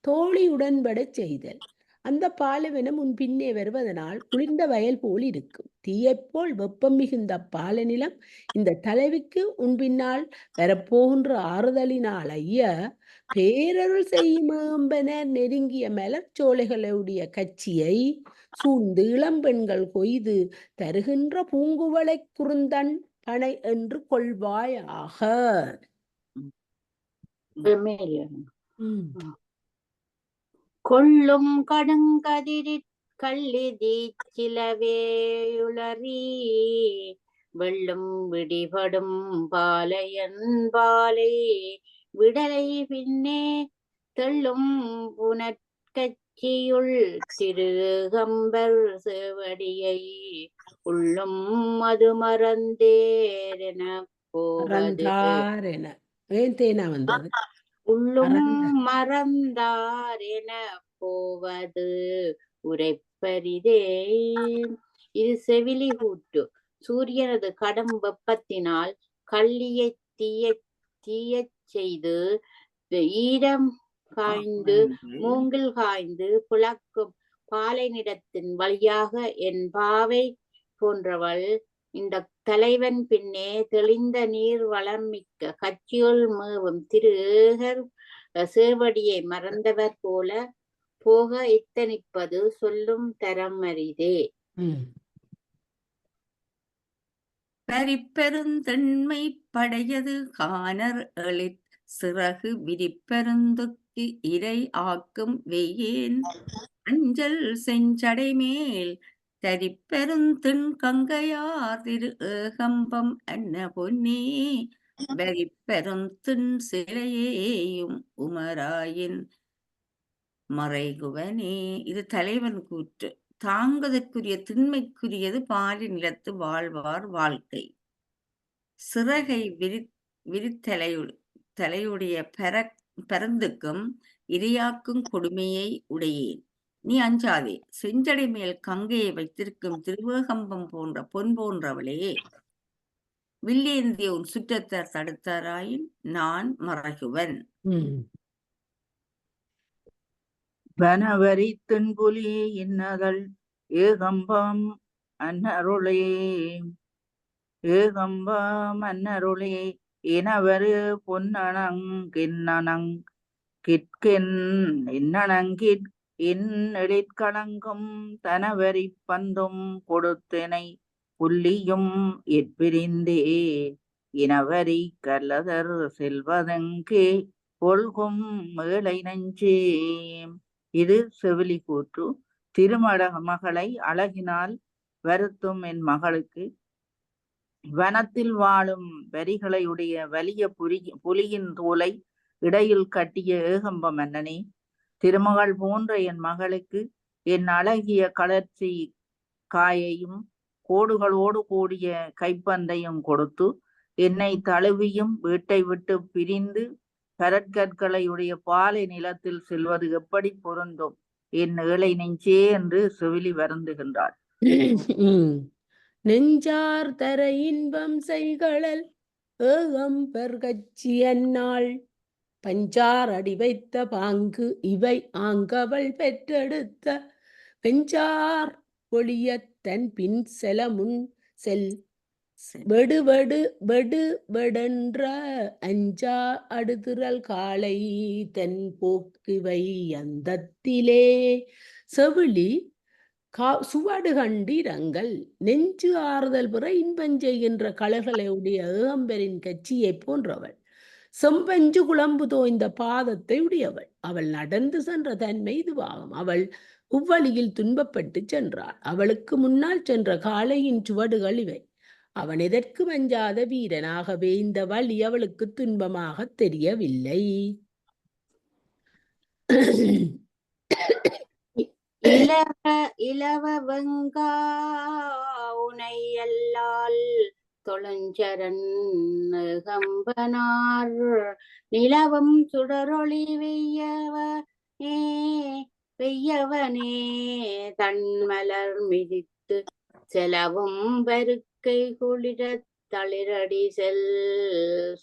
தோழி உடன்படச் செய்தல். அந்த பாலைவனம் உன் பின்னே வருவதனால் குளிர்ந்த வயல் போல் இருக்கும். தீயைப்போல் வெப்பம் மிகுந்த பாலநிலம் இந்த தலைவிக்கு உன் பின்னால் வரப்போகின்ற ஆறுதலினால் ஐய பேரருள் செய்யும் ஏகம்பனர் நெருங்கிய மலர்ச்சோலைகளுடைய கட்சியை சூழ்ந்து இளம்பெண்கள் கொய்து தருகின்ற பூங்குவளை குறுந்தன் பனை என்று கொள்வாயாக. கொள்ளும் கடுங்கதிரிற் கள்ளிதி சிலவேயுளறி வெள்ளும் விடிபடும் பாலையன்பாலை விடலை பின்னே தெள்ளும் புனற்கட்சியுள் திருகம்பர் சேவடியை உள்ளும் மது மறந்தேரென போவது. உள்ளும் மறந்தார் என போவது உரைப்பரிதே. இது செவிலி கூட்டு. சூரியனது கடும் வெப்பத்தினால் கள்ளியை தீயச் செய்து ஈரம் காய்ந்து மூங்கில் காய்ந்து புழக்கும் பாலை நிலத்தின் வழியாக என் பாவை போன்றவள் இந்த தலைவன் பின்னே தெளிந்த நீர் வளம் மிக்க கட்சியுள் மேவும் திரு ஏகர் சேவடியை மறந்தவர் போல போக எத்தனிப்பது சொல்லும் தரம் அரிதே. பரிப்பெருந்தெண்மை படையது காணர் எழிற் சிறகு விரிப்பெருந்துக்கு இறை ஆக்கும் வெய்யேன் அஞ்சல் செஞ்சடை மேல் தரிப்பெருந்தின் கங்கையார் திரு ஏகம்பம் அன்ன பொன்னே வரிப்பெருந்தின் சிலையேயும் உமராயின் மறைகுவனே. இது தலைவன் கூற்று. தாங்குதற்குரிய திண்மைக்குரியது பாலி நிலத்து வாழ்வார் வாழ்க்கை. சிறகை விரித்தலையுடைய பரந்துக்கும் இரையாக்கும் கொடுமையை உடையேன். நீ அஞ்சாதே. செஞ்சடை மேல் கங்கையை வைத்திருக்கும் திருவேகம்பம் போன்ற பொன் போன்றவளே, வில்லேந்திய உன் சுற்றத்தார் தடுத்தாராயின் நான் மறகுவன். வனவரி தின்புலி இன்னதல் ஏகம்பம் அன்னருளே இனவரு பொன்னணங்கின்னணங் கிட்கின் இன்னணங்கிட் இன்னெழிற்களங்கும் தனவரி பந்தும் கொடுத்தனை புள்ளியும் எற்பிரிந்தே இனவரி கல்லதர் செல்வதெங்கே கொள்கும் மேலை நெஞ்சே. இது செவிலி கூற்று. திருமட மகளை அழகினால் வருத்தும் என் மகளுக்கு வனத்தில் வாழும் வரிகளையுடைய வலிய புலியின் தோலை இடையில் கட்டிய ஏகம்ப மன்னனே, திருமகள் போன்ற என் மகளுக்கு என் அழகிய கலர்ச்சி காயையும் கோடுகளோடு கூடிய கைப்பந்தையும் கொடுத்து என்னை தழுவியும் வீட்டை விட்டு பிரிந்து பரற்கற்களையுடைய பாலை நிலத்தில் செல்வது எப்படி பொருந்தும் என் ஏழை நெஞ்சே என்று செவிலி வருந்துகின்றாள். நெஞ்சார் தர இன்பம் செய்களல் ஏகம்பர் கச்சி அந்நாள் பஞ்சார் அடி வைத்த பாங்கு இவை ஆங்கவள் பெற்றெடுத்த வெஞ்சார் ஒளியத்தன் பின் செலமுன் செல் வெடு வெடு வெடு வெடென்ற அஞ்சா அடுதிரல் காலை தென் போக்குவை அந்தத்திலே. செவிலி சுவடு கண்டிரங்கள் நெஞ்சு ஆறுதல் பெற இன்பம் செய்கின்ற கலர்களுடைய ஏகம்பரின் கட்சியை போன்றவள். செம்பஞ்சு குழம்பு தோய்ந்த பாதத்தை உடையவள். அவள் நடந்து சென்ற தன்மை இதுவாகும். அவள் இவ்வழியில் துன்பப்பட்டு சென்றாள். அவளுக்கு முன்னால் சென்ற காளையின் சுவடுகள் இவை. அவன் எதற்கு வஞ்சாத வீரனாகவே இந்த வழி அவளுக்கு துன்பமாக தெரியவில்லை. இளவ வெங்கா உனை அல்லால் தொழஞ்சரன் கம்பனார் நிலவும் சுடரொளி வெய்யவனே தன்மலர் மிதித்து செலவும் பருக்கை குளிர தளிரடி செல்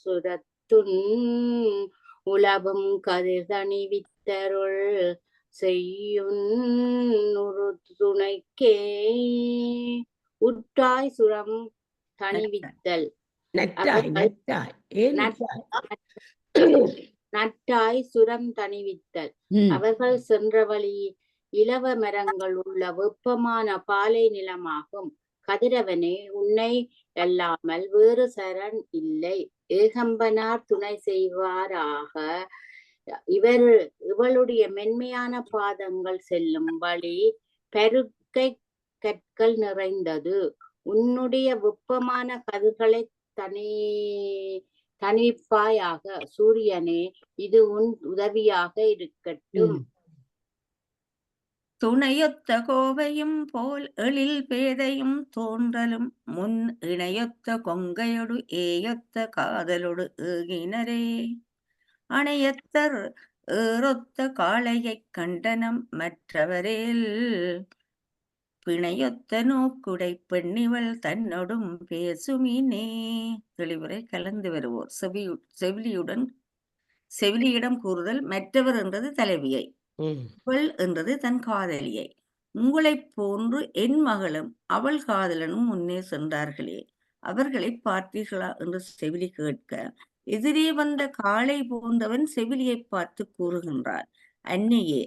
சுரத்துன் உலவும் கதிர் தனி வித்தருள் செய்யுன் துணைக்கே. உற்றாய் சுரம் தணிவித்தல் நட்டாய் சுரம் தணிவித்தல். அவர்கள் சென்ற வழி இலவ மரங்கள் உள்ள வெப்பமான பாலை நிலமாகும். கதிரவனே, உன்னை அல்லாமல் வேறு சரண் இல்லை. ஏகம்பனார் துணை செய்வாராக. இவளுடைய மென்மையான பாதங்கள் செல்லும் வழி பெருக்கை கற்கள் நிறைந்தது. உன்னுடைய வெப்பமான கதிர்களை தணிப்பாயாக. சூரியனே, இது உன் உதவியாக இருக்கட்டும். துணையொத்த கோவையும் போல் எழில் பேதையும் தோன்றலும் முன் இணையொத்த கொங்கையொடு ஏயொத்த காதலொடு ஏகினரே. அணையத்தர் ஏறொத்த காளையைக் கண்டனம் மற்றவரேல் பிணையொத்த நோக்குடை பெண்ணிவள் தன்னொடும் பேசுமினே. தெளிவுரை கலந்து வருவோர் செவிலியிடம் கூறுதல். மற்றவர் என்றது தலைவியை, இவள் என்றது தன் காதலியை. உங்களைப் போன்று என் மகளும் அவள் காதலனும் முன்னே சென்றார்களே, அவர்களை பார்த்தீர்களா என்று செவிலி கேட்க, எதிரே வந்த காளை போன்றவன் செவிலியை பார்த்து கூறுகின்றான், அன்னையே,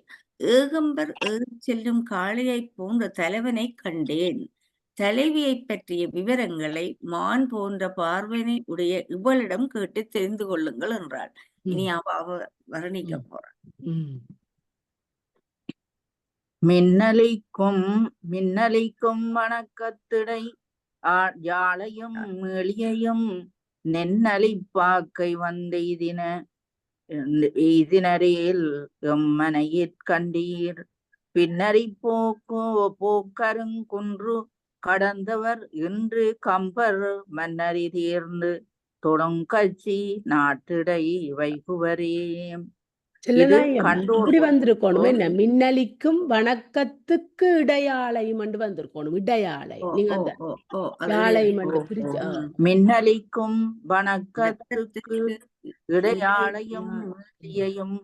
ஏகம்பர் ஏறிச் செல்லும் காளையை போன்ற தலைவனை கண்டேன். தலைவியை பற்றிய விவரங்களை மான் போன்ற பார்வையை உடைய இவளிடம் கேட்டு தெரிந்து கொள்ளுங்கள் என்றாள். இனி அவ வர்ணிக்க போறான். மின்னலிக்கும் வணக்கத்திடை யாழையும் எளியையும் நென்னலிப்பாக்கை வந்தெய்தினரேல் எம்மனையிற் கண்டீர். பின்னறி போக்கருங்குன்று கடந்தவர் இன்று கம்பர் மன்னரி தேர்ந்து தொடங்கட்சி நாட்டிடை வைகுவரே. செல்லநாயம் கண்டோர் இப்படி வந்திருக்கணும். என்ன ஓர் மின்னலிக்கும் வணக்கத்துக்கு இடையாளையும் என்று வந்திருக்கணும். இடையாளை ஓ நீங்க ஓ அந்த ஓ ஓ அது யாழையும் ஓ, என்று ஓ. பிரிச்சு மின்னலிக்கும் வணக்கத்துக்கு வணக்கத்துக்கு இடையாளையும் மேலியையும்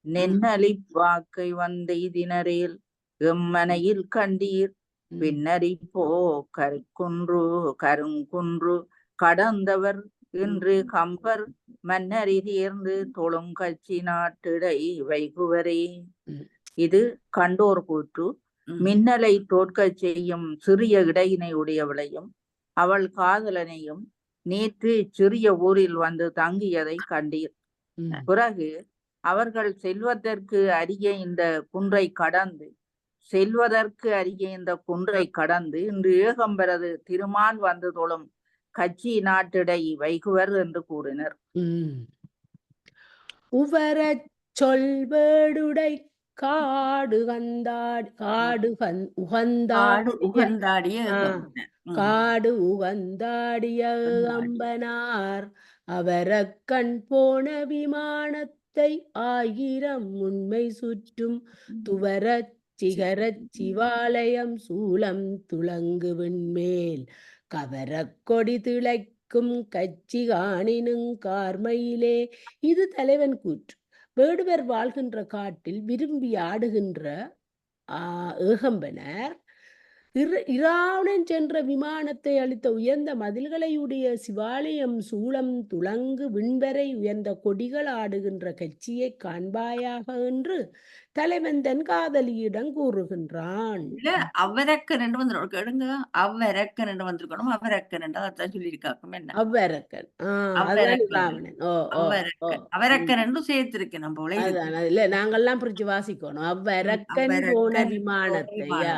நென்னலிப் வாக்கை வந்தெய்தினரேல் எம்மனையில் கண்டீர் பின்னரி போ கருங்குன்று கடந்தவர் இன்று கம்பர் மன்னரி தேர்ந்து தொழும் கட்சி நாட்டிடை வைகுவரே. இது கண்டோர் கூற்று. மின்னலை தோற்கச் செய்யும் சிறிய இடையினை உடையவளையும் அவள் காதலனையும் நேற்று சிறிய ஊரில் வந்து தங்கியதை கண்டீர். பிறகு அவர்கள் செல்வதற்கு அரிய இந்த குன்றை கடந்து இன்று ஏகம்பரது திருமால் வந்து தொழும் கட்சி நாட்டிடை வைகுவர் என்று கூறினர். உவரச் சொல்வேடுடை காடு உகந்தாடிய அம்பனார் அவரக்கண் போன விமானத்தை 1000 உண்மை சுற்றும் துவரச் சிகரச் சிவாலயம் சூலம் துளங்கு விண்மேல் கவரக் கொடி திளைக்கும் கட்சி காணினுங் கார்மையிலே. இது தலைவன் கூற்று. வேடுவர் வாழ்கின்ற காட்டில் விரும்பி ஆடுகின்ற ஏகம்பனர் இராவணன் சென்ற விமானத்தை அளித்த உயர்ந்த மதில்களையுடைய சிவாலயம் சூளம் துளங்கு விண்வரை உயர்ந்த கொடிகள் ஆடுகின்ற கட்சியை காண்பாயாக என்று தலைவன் தன் காதலியிடம் கூறுகின்றான். அவரக்கன் என்று வந்து எடுங்க, அவரக்கன் என்று வந்திருக்கணும். அவரக்கன் என்று அதான் சொல்லியிருக்காக்கும். என்ன அவ்வரக்கன் ராவணன். அவரக்கன் என்று சேர்த்திருக்கணும் போல. அதான் இல்ல நாங்கெல்லாம் பிரிச்சு வாசிக்கணும். அவ்வரக்கன் போன விமானத்தையா.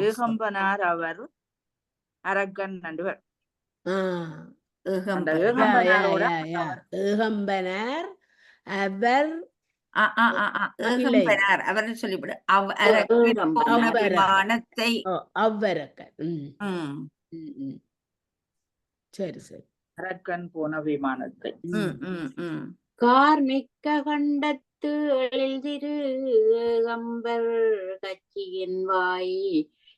ஏகம்பனார் அவர் அரக்கன் நடுவர். ஏகம்பனர் அவர் அவர் சொல்லிவிடு விமானத்தை அவ்வரக்கன். சரி சரி. அரக்கன் போன விமானத்தை. கார்மிக்க கண்டத்து எழில்திரு ஏகம்பர் கட்சியின் வாய்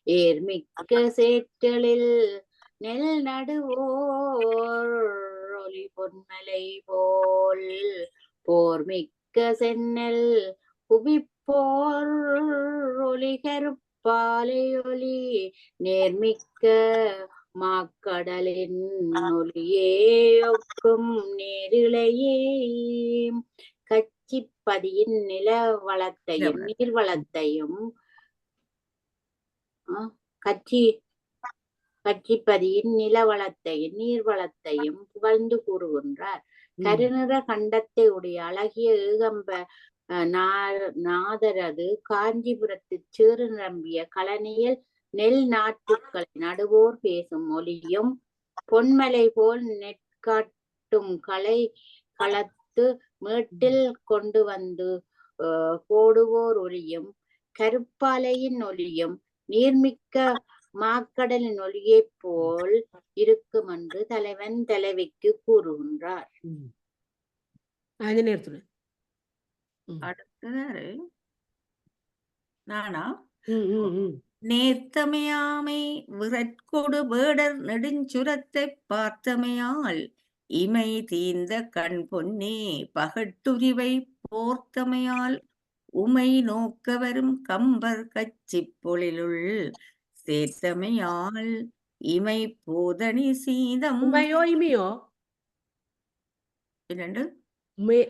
ஏர்மிக்க சேற்றலில் நெல் நடுவோர் ஒளி பொன்மலை போல் போர்மிக்க சென்னல் குவிப்போர் ஒளி கருப்பாலை ஒளி நேர்மிக்க மாக்கடலின் ஒளியே ஒக்கும் நேரிழையே. கட்சிப்பதியின் நில வளத்தையும் நீர்வளத்தையும் கட்சிப்பதியின் நிலவளத்தையும் நீர்வளத்தையும் புகழ்ந்து கூறுகின்றார். கருநிற கண்டத்தை உடைய அழகிய ஏகம்ப நாதரது காஞ்சிபுரத்து சேறு நிரம்பிய கழனியில் நெல் நாட்டுக்களை நடுவோர் பேசும் ஒலியும் பொன்மலை போல் நெற்காட்டும் களை களத்து மேட்டில் கொண்டு வந்து போடுவோர் ஒலியும் கருப்பாலையின் ஒலியும் நீர்மிக்க மாக்கடலின் ஒலியை போல் இருக்கும் என்று தலைவன் தலைவிக்கு கூறுகின்றார். அடுத்தது நானா நேர்த்தமையாமை விரற்கொடு வேடர் நெடுஞ்சுரத்தை பார்த்தமையால் இமை தீர்ந்த கண் பொன்னே பகட்டுரிவை போர்த்தமையால் உமை நோக்க வரும் கம்பர் கட்சி பொழிலுள் சேர்த்தமையால் இமை போதனி சீதம். உமையோ இமையோ? இரண்டு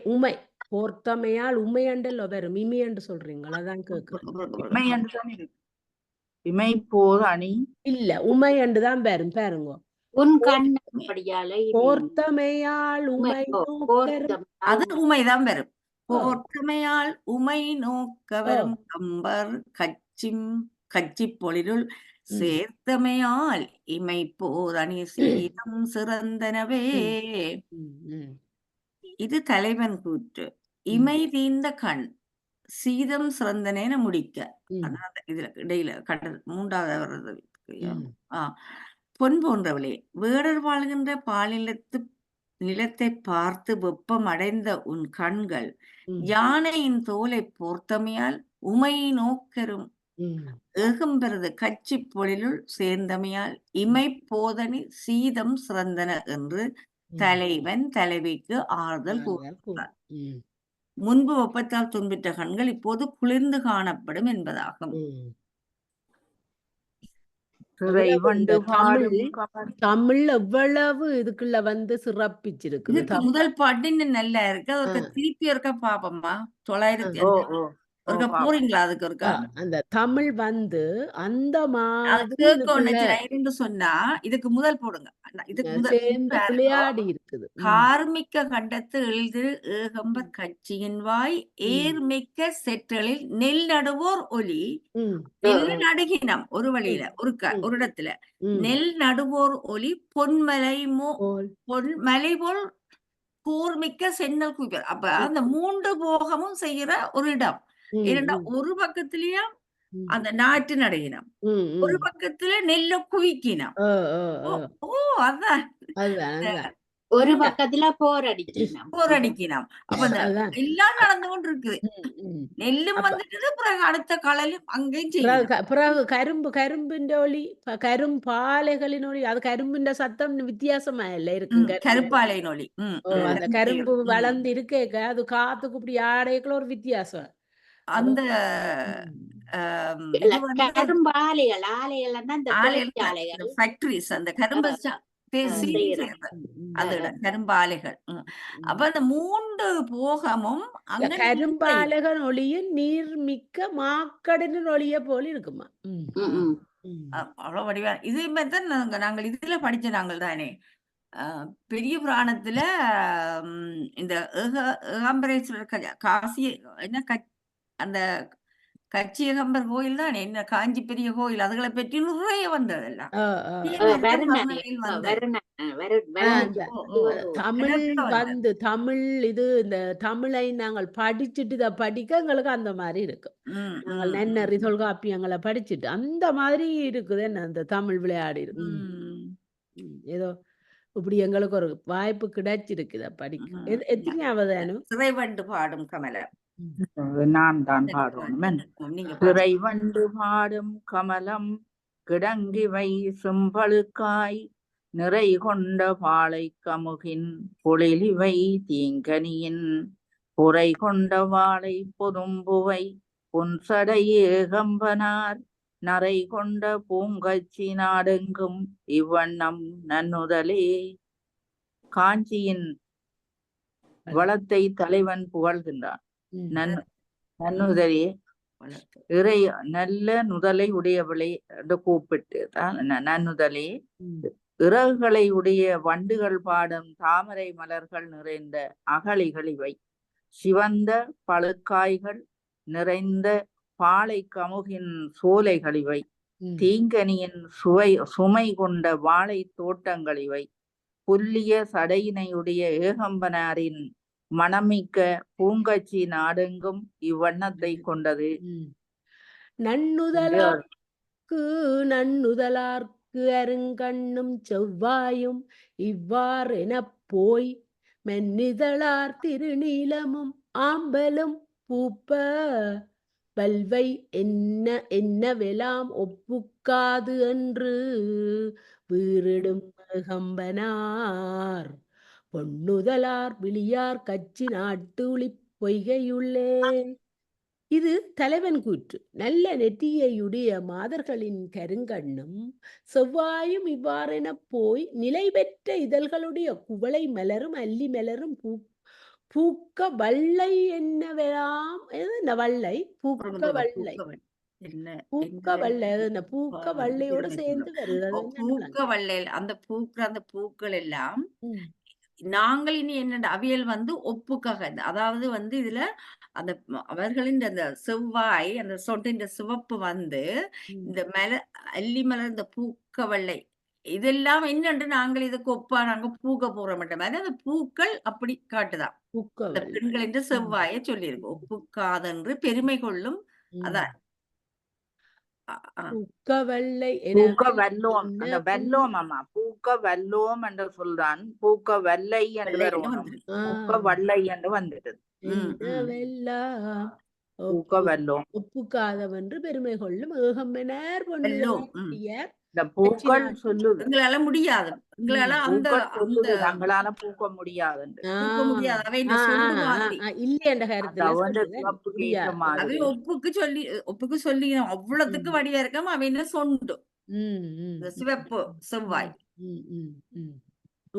உமை போர்த்தமையால் உமை அண்டல்லோ வரும். இமை என்று சொல்றீங்களா? அதான் கேக்குறேன். இமை போதனி இல்ல உமை என்று தான் வரும். பாருங்க, உன் கண்ணடியாலை போர்த்தமையால் உமை அது உமைதான் வரும். போர்த்தமையால் உமை நோக்க வரும் கம்பர் கட்சி பொழிலுள் சேர்த்தமையால் இமை போதனி சீதம் சிறந்தனவே. இது தலைவன் கூற்று. இமை தீர்ந்த கண் சீதம் சிறந்தன முடிக்க. அதாவது இதுல இடையில மூன்றாவது பொன் போன்றவளே வேடர் வாழ்கின்ற பாலினத்து நிலத்தை பார்த்து வெப்பம் அடைந்த உன் கண்கள் ம். யானையின் தோலை போர்த்தமையால் உமை நோக்கரும் ம். ஏகம்பரது கட்சி பொழிலுள் சேர்ந்தமையால் இமை போதனி சீதம் சிறந்தன என்று ம். தலைவன் தலைவிக்கு ஆறுதல் ஆறுதல் கூறுகிறார். ம். முன்பு வெப்பத்தால் துன்புற்ற கண்கள் இப்போது குளிர்ந்து காணப்படும் என்பதாகும். ம். திரை எவ்வளவு வண்டு இந்த தமிழ் பாடும் கமல். தமிழ் எவ்வளவு இதுக்குள்ள வந்து சிறப்பிச்சிருக்குது. இதுக்கு முதல் பாட்டு இன்னும் நல்லா இருக்கு. ஆ, ஒருக்கா திருப்பி ஒருக்கா பாப்போம்மா. ஆ. 900 ஓ அந்த ஓ ஓ ஒருக்கா பாப்பா. போறீங்களா அதுக்கு ஆ, ஒருக்கா? அந்த தமிழ் வந்து அந்த அது மாதிரி கேட்கணும் இதுக்குள்ள நினைச்சு சொன்னா இதுக்கு முதல் போடுங்க. இதுக்கு முதல் சேர்ந்து பாருங்க. விளையாடி இருக்குது. ம். கார்மிக்க கண்டத்து எழுதிரு ஏகம்பர் ம். கட்சியின் வாய் ம். ஏர்மிக்க செற்றலில் நெல் நடுவோர் ஒலி ம். நெல் நடுகினம் ஒரு ம். வழியில ம். ஒரு இடத்துல ம். நெல் நடுவோர் ஒலி பொன்மலை போல். பொன்மலை போல் கூர்மிக்க சென்னல் குவிப்பர். அப்ப ம். அந்த 3 போகமும் செய்யற ஒரு இடம். ம். ஏனென்றா ம். ஒரு பக்கத்திலயும் ம். அந்த நாற்று நடுகினம், ம். ஒரு ம். பக்கத்துல நெல்ல குவிக்கினம். ஓ, ஓ, ஓ ஓ. ஓ அதான் அதுதான், அதுதான். ஒரு இல்ல, பக்கத்துல போர் அடிக்கணும். போர் அடிக்கினம். அப்ப அந்த அதுதான். எல்லாம் நடந்து கொண்டு இருக்குது. ம். ம். நெல்லும் அப்ப வந்துட்டு பிறகு அடுத்த களலும் அங்கேயும் பிறகு செய்யணும். பிறகு கரும்பிന്റെ ஒலி கரும்பாலைகளின் ஒலி அது கரும்பிന്റെ சத்தம் வித்தியாசமா இல்ல இருக்கும் கரும்பு. கருப்பாலை நொலி. ஓ, அந்த கரும்பு வளர்ந்து இருக்கேக்க அது காத்துக்கு இப்படி ஆடைக்குள்ள ஒரு வித்தியாசம். அந்த ம். இது வந்து கரும்பு ஆலைகள் தான் இந்த தொழிற்சாலைகள் ஃபேக்டரிஸ் அந்த கரும்பு செய்யறது. அது கரும்பாலைகள். அப்ப அந்த 3 போகமும் அங்க கரும்பாலைகள் ஒளியும் நீர்மிக்க மாக்கடலின் ஒளிய போல இருக்குமா. ம். ம். ம். அவ்வளவு வடிவா இதே மாதிரி தான் நாங்கள் இதுல படிச்ச நாங்கள் தானே பெரிய புராணத்துல இந்த ஏகாம்பரேஸ்வரர் காசி என்ன அந்த கட்சி ஏகாம்பர் கோயில் தான் என்ன காஞ்சி பெரிய கோயில் அதுகளை பற்றி நிறைய வந்ததெல்லாம் ஆ, ஆ. தமிழ் வந்து தமிழ் இது இந்த தமிழை நாங்கள் படிச்சுட்டு இதை படிக்க எங்களுக்கு அந்த மாதிரி இருக்கும். நாங்கள் நன்னறி தொல்காப்பியங்களை படிச்சுட்டு அந்த மாதிரி இருக்குது என்ன அந்த தமிழ் விளையாடி இருக்கு. ஏதோ இப்படி எங்களுக்கு ஒரு வாய்ப்பு கிடைச்சிருக்குத படிக்க. எத்தனையாவது சிறைவண்டு பாடும் கமலம் நான் தான் பாடணும். சிறைவண்டு பாடும் கமலம் கிடங்கிவை செம்பழுக்காய் நிறை கொண்ட பாலை கமுகின் பொழிலிவை தீங்கனியின் புரை கொண்ட வாழை பொதும்புவை புன்சடை ஏகம்பனார் நரை கொண்ட பூங்கச்சி நாடெங்கும் இவ்வண்ணம் நன்னுதலே. காஞ்சியின் வளத்தை தலைவன் புகழ்கின்றான். நன்னுதலே இறை நல்ல நுதலை உடையவளை கூப்பிட்டு நன்னுதலே இறகுகளை உடைய வண்டுகள் பாடும் தாமரை மலர்கள் நிறைந்த அகழிகள் இவை. சிவந்த பழுக்காய்கள் நிறைந்த பாலை கமுகின் சோலைகள் இவை. தீங்கனியின் சுமை கொண்ட வாழை தோட்டங்கள் இவை. புல்லிய சடையினையுடைய ஏகம்பனாரின் மணமிக்க பூங்கச்சி நாடெங்கும் இவ்வண்ணத்தை கொண்டது. நன்னுதலார்க்கு அருங்கண்ணும் செவ்வாயும் இவ்வாறென போய் மென்னிதழார் திருநீலமும் ஆம்பலும் பூப்ப வல்வை என்னவெல்லாம் ஒப்புக்காது என்று வீறிடும் ஏகம்பனார் பொன்னுதலார் விழியார் கச்சி நாட்டுளி பொய்கையுள்ளே. இது தலைவன் கூற்று. நல்ல நெற்றியையுடைய மாதர்களின் கருங்கண்ணும் செவ்வாயும் இவ்வாறென போய் நிலை பெற்ற இதழ்களுடைய குவளை மலரும் அல்லி மலரும் பூக்க வல்லை என்னவெல்லாம் என்ன வல்லை பூக்க வல்லை பூக்க வல்லை பூக்க வல்லையோடு சேர்ந்து வருது. பூக்க வல்லை அந்த பூக்கிற அந்த பூக்கள் எல்லாம் நாங்கள் இனி என்ன அவியல் வந்து ஒப்புக்காக அதாவது வந்து இதுல அந்த அவர்களின் அந்த செவ்வாய் அந்த சொட்டின் சிவப்பு வந்து இந்த அல்லி மலர் இந்த பூக்க வெள்ளை இதெல்லாம் என்னன்று நாங்கள் இதுக்கு ஒப்பா நாங்க பூக்க போற மாட்ட மாதிரி அந்த பூக்கள் அப்படி காட்டுதான் பெண்கள் என்று செவ்வாயை சொல்லியிருக்கோம். ஒப்புக்காதென்று பெருமை கொள்ளும் அதான் பூக்க வல்லை பூக்க எனவே வல்லோம், என்ன அந்த வல்லோம் அம்மா, பூக்க வல்லோம் என்று சொல்றான். பூக்க வல்லை என்று வெள்ளை வரணும், வந்துருக்கு. பூக்க வல்லை என்று வந்துட்டது. என்னவெல்லாம் பூக்க வல்லோம். ஒப்புக்காதவென்று பெருமை கொள்ளும் ஏகம்பனார் வெல்லோம். பொன்னுயார் இந்த பூக்கள் சொல்லுது, எங்களால முடியாது, எங்களால அந்த பூக்கள் அந்த சொல்லுது தங்களால பூக்க முடியாதுன்னு. பூக்க முடியாது. அவை இந்த சொல்லு மாதிரி இல்ல என்ற அது கருத்துல அவன் சொல்லுது, சிவப்புக்கு ஏற்ற முடியாது. மாதிரி. அவை ஒப்புக்கு சொல்லி அவ்வளவுக்கு வடிவா இருக்காம அவை என்ன சொண்டு இந்த சிவப்பு செவ்வாய்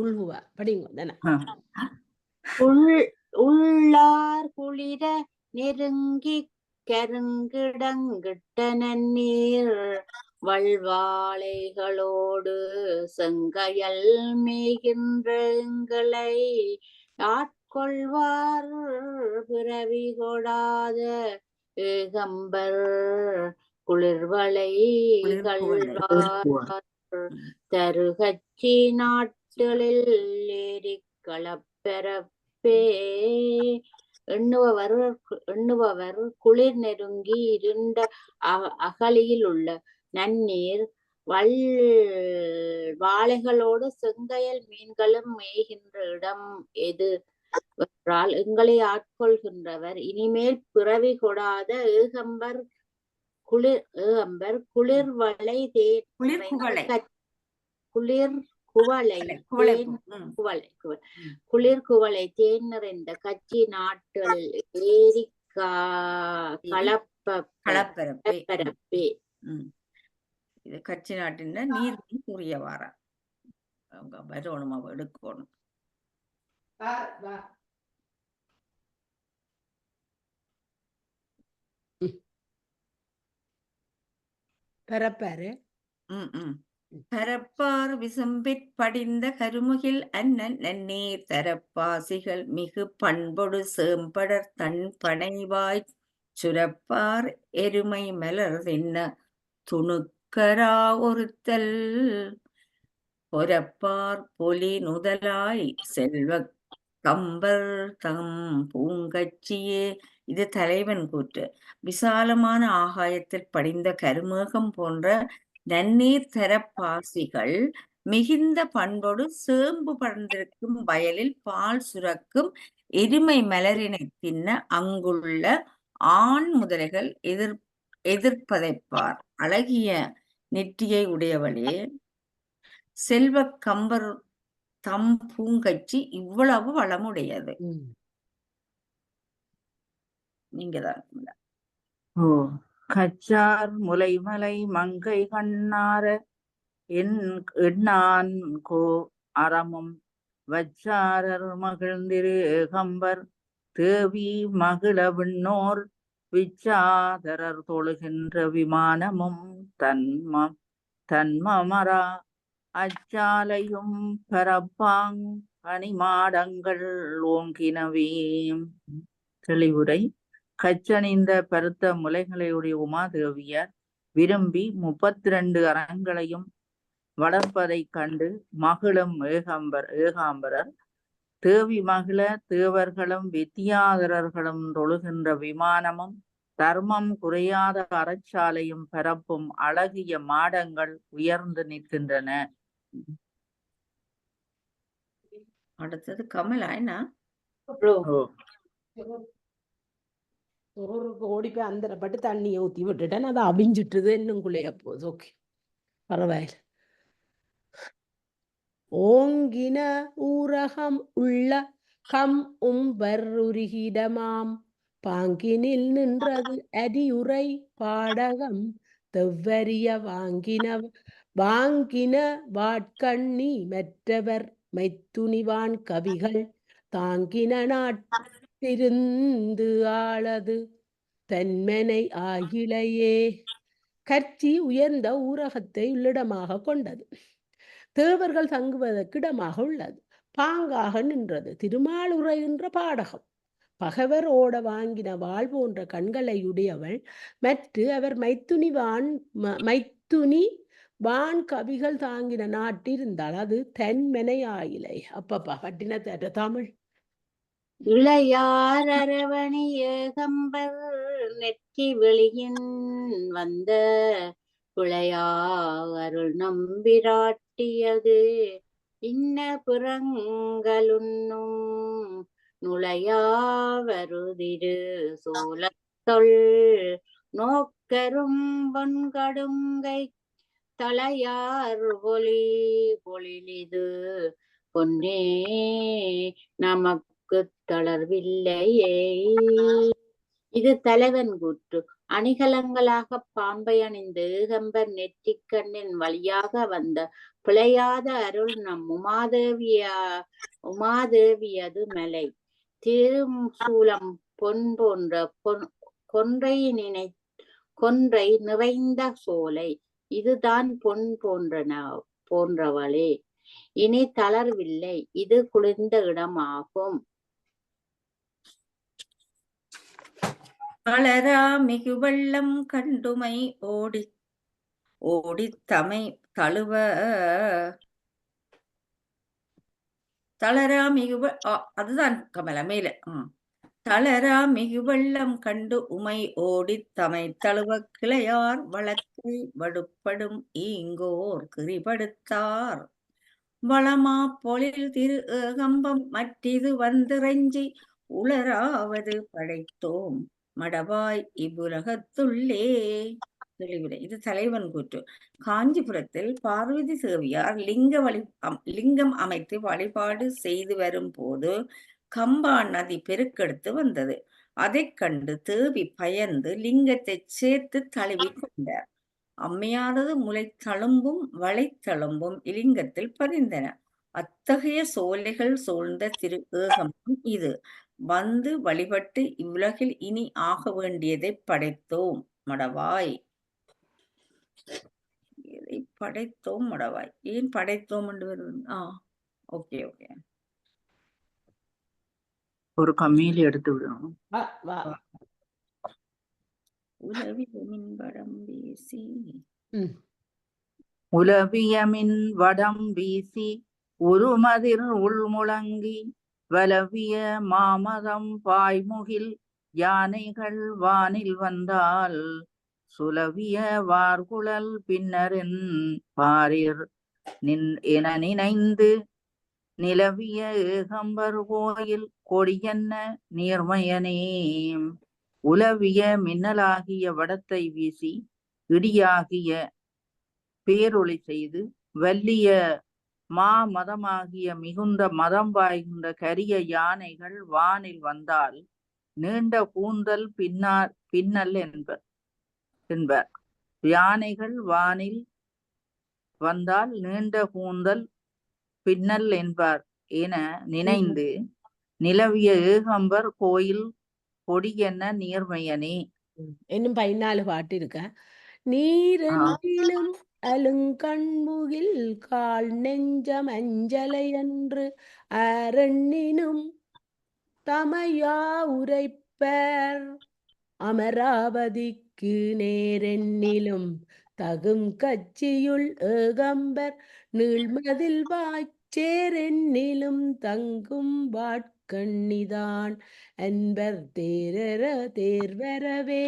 உள்குவா படிங்க தானே. உள்ளார் குளிர நெருங்கி கருங்கிடங்கிட்ட நன்னீர் வள்வாளைகளோடு செங்கையல் மேய்கின்ற எங்களை ஆட்கொள்வார் பிறவி கொடாத ஏகம்பர் குளிர்வளை கள்வார் தருகச்சி நாட்களில் ஏறி களப்பெறப்பே எண்ணுபவர் குளிர் நெருங்கி இருண்ட அகலியில் உள்ள நன்னீர் வாழைகளோடு செங்கையல் மீன்களும் மேய்கின்ற இடம் எது என்றால் எங்களை ஆட்கொள்கின்றவர் இனிமேல் பிறவி கொடாத ஏகம்பர் குளிர்வளை குளிர்குவளை தேன் நிறைந்த கட்சி நாட்களில் ஏரி களப்பரப்பே. இது கட்சி நாட்டின் நீர் கூறியவாரா அவங்க வரணும், அவ எடுக்கணும். பரப்பாரு பரப்பார் விசம்பிற் படிந்த கருமுகில் அண்ணன் நன்னீர் தரப்பாசிகள் மிகு பண்பொடு சேம்படர் தன் பனைவாய்ச் சுரப்பார் எருமை மலர் தின்ன துணுக்கரா ஒருத்தல் பொரப்பார் பொலி நுதலாய் செல்வ கம்பர் தம் பூங்கச்சியே. இது தலைவன் கூற்று. விசாலமான ஆகாயத்தில் படிந்த கருமேகம் போன்ற நன்னீர் தரப்பாசிகள் மிகுந்த பண்போடு சேம்பு படர்ந்திருக்கும் வயலில் பால் சுரக்கும் எருமை மலரினை தின்ன அங்குள்ள ஆண் முதலைகள் எதிர்ப்பதைப்பார். அழகிய நெற்றியை உடையவளே, செல்வ கம்பர் தம் பூங்கச்சி இவ்வளவு வளமுடையது. நீங்கதான். கச்சார் முலைமலை மங்கை கண்ணார எண்ணான் கோ அறமும் வச்சாரர் மகிழ்ந்திரு ஏகம்பர் தேவி மகிழ விண்ணோர் விச்சாதரர் தொழுகின்ற விமானமும் தன்மமரா அச்சாலையும் பரப்பாங் பனிமாடங்கள் ஓங்கினவே. தெளிவுரை. கச்சணிந்த பருத்த முலைகளையுடைய உமாதேவியார் விரும்பி 32 அறங்களையும் வளர்ப்பதைக் கண்டு மகிழும் ஏகாம்பரர் தேவி மகிழ தேவர்களும் வித்தியாதரர்களும் தொழுகின்ற விமானமும் தர்மம் குறையாத அறச்சாலையும் பரப்பும் அழகிய மாடங்கள் உயர்ந்து நிற்கின்றன. அடுத்தது கமலா. என்ன ஓடி போய் அந்தரப்பட்டு தண்ணியை ஊத்தி விட்டுட்டேன், அதை அவிஞ்சிட்டுது, இன்னும் குள்ளைய போகுது. ஓகே, பரவாயில்ல. ஓங்கின ஊரகம் உள்ள உருகிடமாம் பாங்கினில் நின்றது அடியுரை பாடகம் தெவ்வரிய வாங்கின வாட்கண்ணி மற்றவர் மைத்துணிவான் கவிகள் தாங்கின நாட்டிருந்து ஆளது தன்மனை ஆகிலையே. கட்சி உயர்ந்த ஊரகத்தை உள்ளிடமாக கொண்டது. தேவர்கள் தங்குவதற்கு இடமாக உள்ளது. பாங்காக நின்றது. திருமால் உரைகின்ற பாடகம். பகவர் ஓட வாங்கின வாழ் போன்ற கண்களை உடையவள். மற்ற அவர் மைத்துனி வான் கவிகள் தாங்கின நாட்டிருந்தால் அது தென்மனை ஆயிலை. அப்பப்பா கட்டினத்தற்ற தமிழ். இளையார் அரவணி ஏகம்பர் நெற்றி வெளியின் வந்த பிழையா அருள் நம்பிராட்டியது இன்ன புறங்களுன்னும் நுழையா வருதிரு சூலத்தொள் நோக்கரும் பொன்கடுங்கை தலையார் பொழிலிது பொன்னே நமக்கு தளர்வில்லையே. இது தலைவன் கூற்று. அணிகலங்களாக பாம்பை அணிந்து ஏகம்பர் நெற்றிக்கண்ணின் வழியாக வந்த பிழையாத அருள் நம் உமாதேவியது மலை திருசூலம் பொன் போன்ற கொன்றை நிறைந்த சோலை இதுதான் பொன் போன்றவளே. இனி தளர்வில்லை, இது குளிர்ந்த இடமாகும். தளரா மிகு வெள்ளம் கண்டுமை ஓடித்தமை தழுவ தளரா மிகு அதுதான் கமல மேல தளரா மிகு வெள்ளம் கண்டு உமை ஓடித்தமை தழுவ கிளையார் வழக்கை வடுப்படும் ஈங்கோர் கிரிபடுத்தார் வளமா பொழில் திரு ஏகம்பம் மற்றிது வந்திறைஞ்சி உளராவது படைத்தோம் மடவாய் இவ்வுலகத்துள்ளே. தெளிவில்லை. இது தலைவன் கூற்று. காஞ்சிபுரத்தில் பார்வதி சேவியார் லிங்கம் அமைத்து வழிபாடு செய்து வரும் போது கம்பா நதி பெருக்கெடுத்து வந்தது. அதைக் கண்டு தேவி பயந்து லிங்கத்தை சேர்த்து தழுவி கொண்டார். அம்மையானது முளைத்தழும்பும் வளைத்தழும்பும் இலிங்கத்தில் பதிந்தன. அத்தகைய சோலைகள் சூழ்ந்த திரு ஏகம்பம் இது. வந்து வழிபட்டு இவ்வுலகில் இனி ஆக வேண்டியதை படைத்தோம் மடவாய். இதை படைத்தோம் மடவாய். ஏன் படைத்தோம் என்று வருது? Okay okay. ஒரு கம்மியில் எடுத்து விடணும். உலவியமின் வடம் வீசி உலவியமின் வடம் வீசி உருமதிர் உள்முழங்கி வலவிய மாமதம் பாய்முகில் யானைகள் வானில் வந்தால் சுலவிய வார்குழல் பின்னரின் பாரிர் என நினைந்து நிலவிய ஏகம்பர் கோயில் கொடியன்ன நீர்மயனே. உலவிய மின்னலாகிய வடத்தை வீசி இடியாகிய பேரொளி செய்து வல்லிய மதமாகிய மிகுந்த மதம் பாய்கின்ற கரிய யானைகள் வானில் வந்தால் நீண்ட கூந்தல் பின்னல் என்பர். யானைகள் வானில் வந்தால் நீண்ட கூந்தல் பின்னல் என்பார் என நினைந்து நிலவிய ஏகம்பர் கோயில் கொடியென்ன நீர்மையனே. இன்னும் 14 பாட்டு இருக்க. நீரென்றிலும் அலுங்கண்முகில் கால் நெஞ்சம் அஞ்சலை என்று அரண்ணினும் தமையா உரைப்பர் அமராவதிக்கு நேரெண்ணிலும் தகும் கட்சியுள் ஏகம்பர் நீள்மதில் வாய்ச்சேரெண்ணிலும் தங்கும் வாட்கண்ணிதான் என்பர் தேர்வரவே.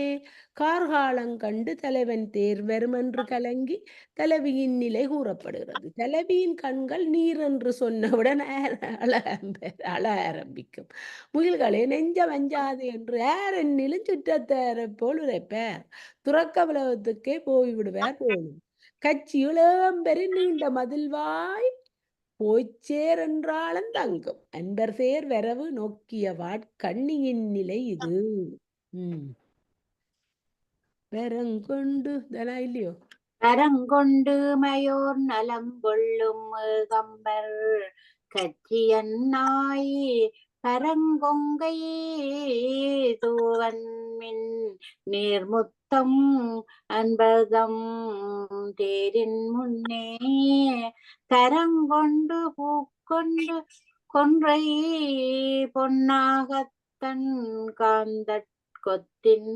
கார்காலங்கண்டு தலைவன் தேர்வரும் என்று கலங்கி தலைவியின் நிலை கூறப்படுகிறது. தலைவியின் கண்கள் நீர் என்று சொன்னவுடன் அழ ஆரம்பிக்கும். முகில்களே நெஞ்சம் அஞ்சாது என்று என்னிலும் சுற்றத்தார போல் உரைப்பார். துறக்க உலகத்துக்கே போய்விடுவார் போலும். கட்சியுள் ஏகம்பரி நீண்ட மதில்வாய் போய்ச்சேர் என்றாலும் தங்கும் அன்பர் சேர் வரவு நோக்கிய வாட்கண்ணியின் நிலை இது. பெறங்கொண்டு இல்லையோ கரங்கொண்டு மயோர் நலங்கொள்ளும் ஏகம்பர் கற்றியன்னாய் பரங்கொங்கை தூவன்மின் நீர்முத்தம் அன்பதம் தேரின் முன்னே கரங்கொண்டு பூக்கொண்டு கொன்றை பொன்னாகத்தன் காந்தற் கொத்தின்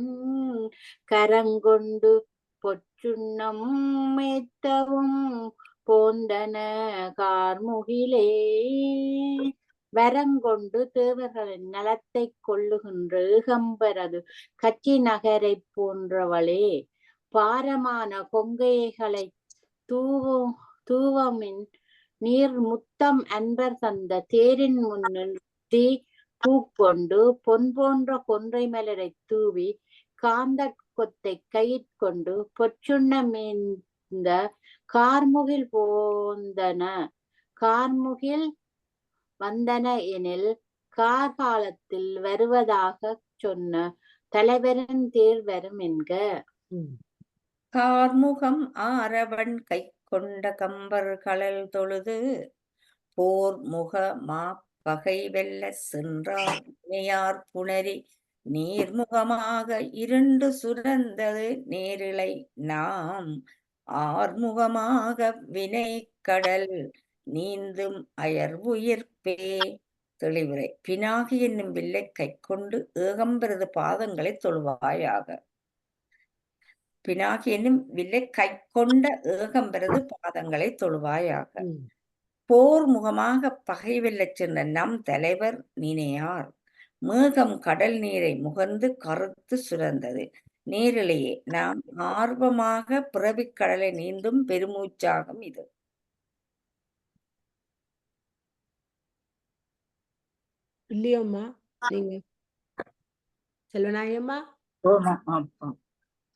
கரங்கொண்டு பொற்றுண்ணம் மேத்தவும் போந்தன கார்முகிலே. வரங்கொண்டு தேவர்களின் நலத்தை கொள்ளுகின்ற ஏகம்பரது கச்சி நகரை போன்றவளே, பாரமான கொங்கைகளை தூவமின் நீர் முத்தம் அன்பர் தந்த தேரின் முன்னிறுத்தி பூக்கொண்டு பொன் போன்ற கொன்றை மலரை தூவி காந்த கொத்தை கையிற்கொண்டு பொற்றுண்ண மேந்த கார்முகில் வந்தன எனில் கார்காலத்தில் வருவதாக சொன்ன தலைவரின் தேர் வரும் என்க. கார்முகம் ஆரவன் கை கொண்ட கம்பர் களல் தொழுது போர் முக மா பகை வெல்ல சென்றார் இணையார் புணரி நீர்முகமாக இருண்டு சுரந்தது நேரிழை நாம் ஆர்முகமாக வினை கடல் நீந்தும் அயர்வுயிர்ப்பே. தெளிவுரை. பினாகி என்னும் வில்லை கை கொண்டு ஏகம்பரது பாதங்களை தொழுவாயாக. பினாகி என்னும் வில்லை கை கொண்ட ஏகம்பரது பாதங்களை தொழுவாயாக. போர் முகமாக பகை வெல்லச் சென்ற நம் தலைவர் நினையார் மேகம் கடல் நீரை முகர்ந்து கருத்து சுரந்தது நேரிலேயே நாம் ஆர்வமாக பிறவிக் கடலை நீந்தும் பெருமூச்சாகும் இது. இல்லையோம்மா நீங்க செல்வநாயகம்மா?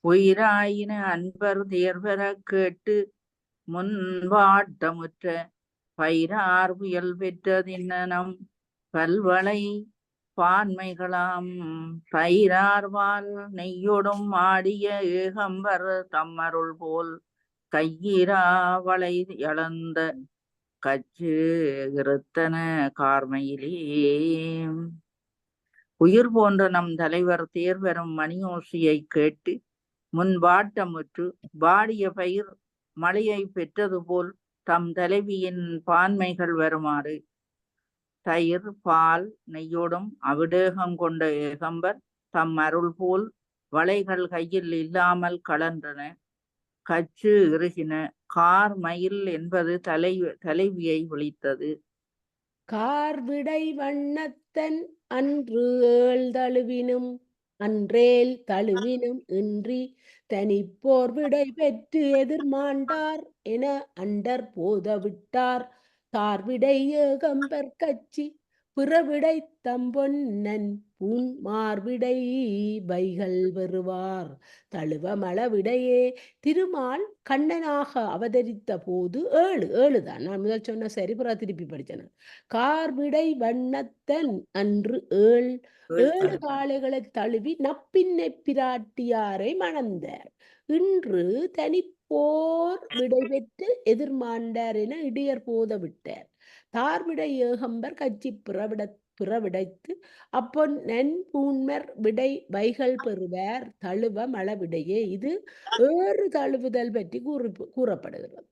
உயிராயின அன்பர் தேர்வர கேட்டு முன்வாட்டமுற்ற பயிரார் புயல் பெற்றதின்னம் பல்வளை பான்மைகளாம் பயிரார்வால் நெய்யொடும் ஆடிய ஏகம்பர் தம்மருள் போல் கையிராவளை இழந்த கச்சு இருத்தன கார்மையிலே. உயிர் போன்ற நம் தலைவர் தேர்வரும் மணியோசியை கேட்டு முன்வாட்டமுற்று வாடிய பயிர் மழையை பெற்றது போல் தம் தலைவியின் பான்மைகள் வருமாறு தயிர் பால் நெய்யோடும் அவிடேகம் கொண்ட ஏகம்பர் தம் அருள் போல் வளைகள் கையில் இல்லாமல் கலன்றன கச்சு இறுகின கார் மயில் என்பது தலைவியை விழித்தது. கார்விடை வண்ணத்தன் அன்று ஏள் தழுவினும் அன்றேல் தழுவினும் இன்றி தனிப்போர் விடை பெற்று எதிர்மாண்டார் என அண்டர் போத விட்டார் தார்விடை ஏகம்பர் கச்சி பிறவிடை தம்பொன்னன் பூன் மார்விடை வைகள் வருவார் தழுவ மளவிடையே. திருமால் கண்ணனாக அவதரித்த போது ஏழுதான் நான் முதல் சொன்ன சரி புறா திருப்பி படித்தேன். கார்விடை வண்ணத்தன் அன்று ஏழு காளைகளை தழுவி நப்பின்னை பிராட்டியாரை மணந்தார். இன்று தனிப்போர் விடை பெற்று எதிர்மாண்டார் என இடையர் போத விட்டார். தார்விடை ஏகம்பர் கட்சி பிறவிடைத்து அப்பொன் நன்பூன்மர் விடை வைகள் பெறுவார் தழுவ மளவிடையே. இது ஏறு தழுவுதல் பற்றி கூறப்படுகிறது.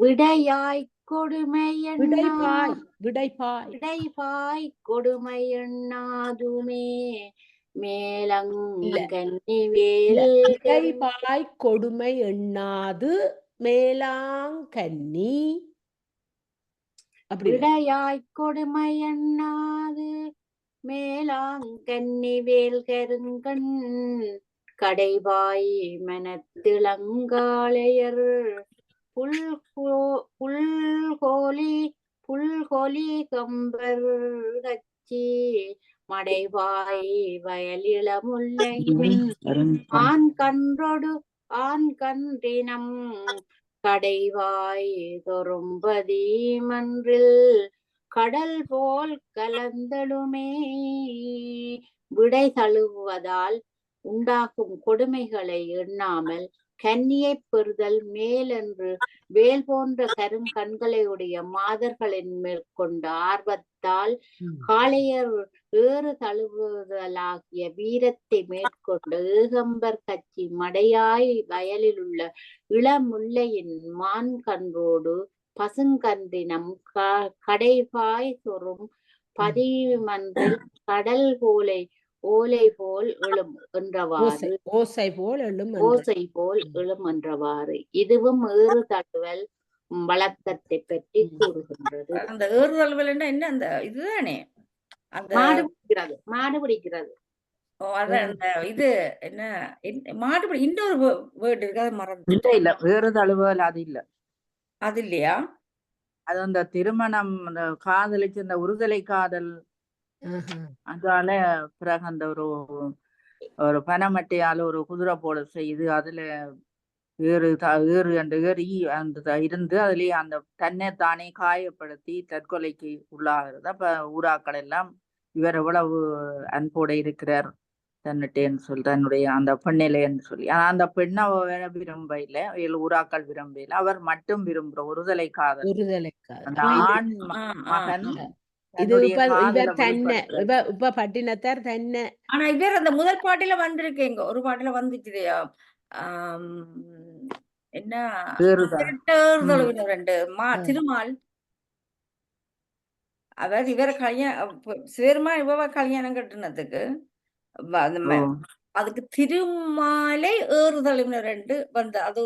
விடையாய் கொடுமையெண்ணாய் விடைபாய் கொடுமையெண்ணாதுமே விடைபாய் கொடுமை எண்ணாது மேலாங்கண்ணி. விடையாய் கொடுமையெண்ணாது மேலாங்கண்ணி வேல் கருங்கண் கடைவாய் மனத்திளங்காளையர் புல்கோலி கம்பர் கச்சி மடைவாய் வயலிளமுல்லையின் ஆண் கன்றினம் கடைவாய் தொரும்பதி மன்றில் கடல் போல் கலந்தலுமே. விடை தழுவுவதால் உண்டாகும் கொடுமைகளை எண்ணாமல் கன்னியை பெறுதல் மேலென்று வேல் போன்ற கருங்கண்களையுடைய மாதர்களின் மேற்கொண்ட ஆர்வத்தால் காளையர் ஏறு தழுவுதலாகிய வீரத்தை மேற்கொண்ட ஏகம்பர் கச்சி மடையாய் வயலில் உள்ள இளமுல்லையின் மான் கன்றோடு பசுங்கன்றினம் கடைவாய் சொறும் பதிமன்றில் கடல் ஓலை போல் எழும் என்றவாறு ஓசை போல் எழும் என்றவாறு இதுவும் ஏறு தழுவல் வழக்கத்தை பற்றி கூறுகின்றது. அந்த ஏறுதழுவல்னா என்ன? அந்த இதுதானே அந்த மாடு பிடிக்கிறது. அதான் அந்த இது என்ன மாடுபிடி இன்னொரு வேர்டு இருக்கு, அது மறந்து. இல்ல வேறு தழுவல் அது இல்ல. அது இல்லையா? அது அந்த திருமணம், அந்த காதலிச்சு இந்த உறுதலை காதல், அதால பிறகு அந்த ஒரு பனமட்டையால ஒரு குதிரை போல செய்து அதுல ஏறு அந்த ஏறி அந்த இருந்து அதுலயே அந்த தன்னை தானே காயப்படுத்தி தற்கொலைக்கு உள்ளாகிறது. அப்ப ஊராக்கள் எல்லாம் இவர் எவ்வளவு அன்போட இருக்கிறார் தன்னிட்டேன்னு சொல்லி, தன்னுடைய அந்த பெண்ணிலேன்னு சொல்லி. ஆனா அந்த பெண்ணை வேற விரும்ப இல்லை, ஊராக்கள் விரும்ப இல்லை, அவர் மட்டும் விரும்புற ஒருதலை காதல். அந்த ஆண் மகன் இது இவர் தன்னை இப்ப பட்டினத்தார் தன்னை. ஆனா இவர் அந்த முதல் பாட்டில வந்திருக்கேங்க, ஒரு பாட்டில வந்துச்சுதையா என்ன திருமால் அவர் இவரை கல்யாணம் இவ கல்யாணம் கட்டினதுக்கு அதுக்கு திருமாலை ஏறுதழுவினர் வந்து அது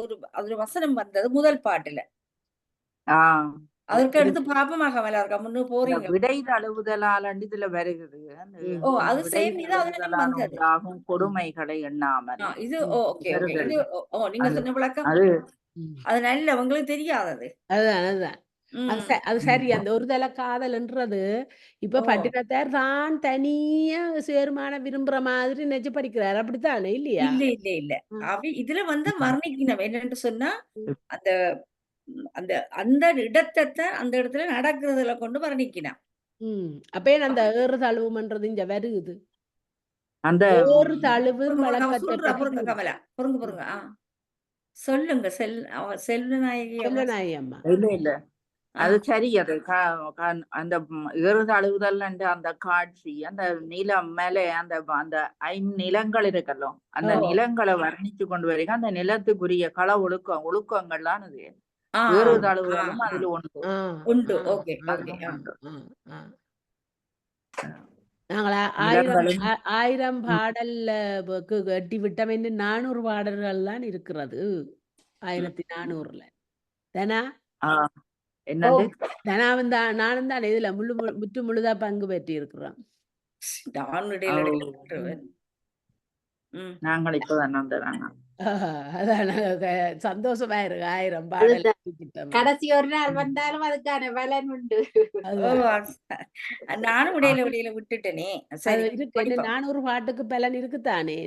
ஒரு வசனம் வந்தது முதல் பாட்டுல. அதற்கு அடுத்து பாப்பமாக கமலா இருக்கா முன்னு போறீங்க விடை தழுவுதலால் இதுல வருகிறது. அது சேம் இதான் வந்தது, கொடுமைகளை எண்ணாமல். இது ஓகே இது நீங்க சொன்ன விளக்கம் அது நல்ல உங்களுக்கு தெரியாதது. அதுதான் அது சரி. அந்த ஒருதலை காதல்ன்றது இப்ப பட்டினத்தார் தான் தனியா சேர்மான விரும்புற மாதிரி நெஞ்சு படிக்கிறார், அப்படித்தானே? இல்லையா? இல்ல இதுல வந்து வர்ணிக்கணும் என்னன்னு சொன்னா அந்த அந்த அந்த இடத்தை அந்த இடத்துல நடக்கிறதுல கொண்டு வர்ணிக்கணும். அப்ப அந்த ஏறு தழுவுமன்றது இங்க வருது. அந்த ஏறு தழுவு கமலா பொருங்க சொல்லுங்க. செல்வநாயகி அம்மா இல்ல அது சரி. அது அந்த ஏறு தழுவுதல் அந்த காட்சி, அந்த நிலம் மேலே அந்த அந்த நிலங்கள் இருக்கല്ലോ, அந்த நிலங்களை வர்ணிச்சு கொண்டு வரைக்கும் அந்த நிலத்துக்குரிய கள ஒழுக்கங்கள்லாம் அது ஏறு தழுவுதலும் அதுல உண்டு. ஓகே நாங்களா 1000 பாடல்ல கட்டி விட்டோம். 400 பாடல்கள் தான் இருக்கிறது 1400ல. தனா தனாவும் தான் நானும் தான் இதுல முற்று முழுதா பங்கு பெற்றி இருக்கிறோம். நாங்கள் இப்பதான் அதான் சந்தோஷமா இருக்கு. 1000 பாடல் கடைசி ஒரு நாள் வந்தாலும் அதுக்கான பலன் உண்டு. நானும் விடையில விட்டுட்டேனே. சரி இருக்கு 400 பாட்டுக்கு பலன் இருக்குதானே?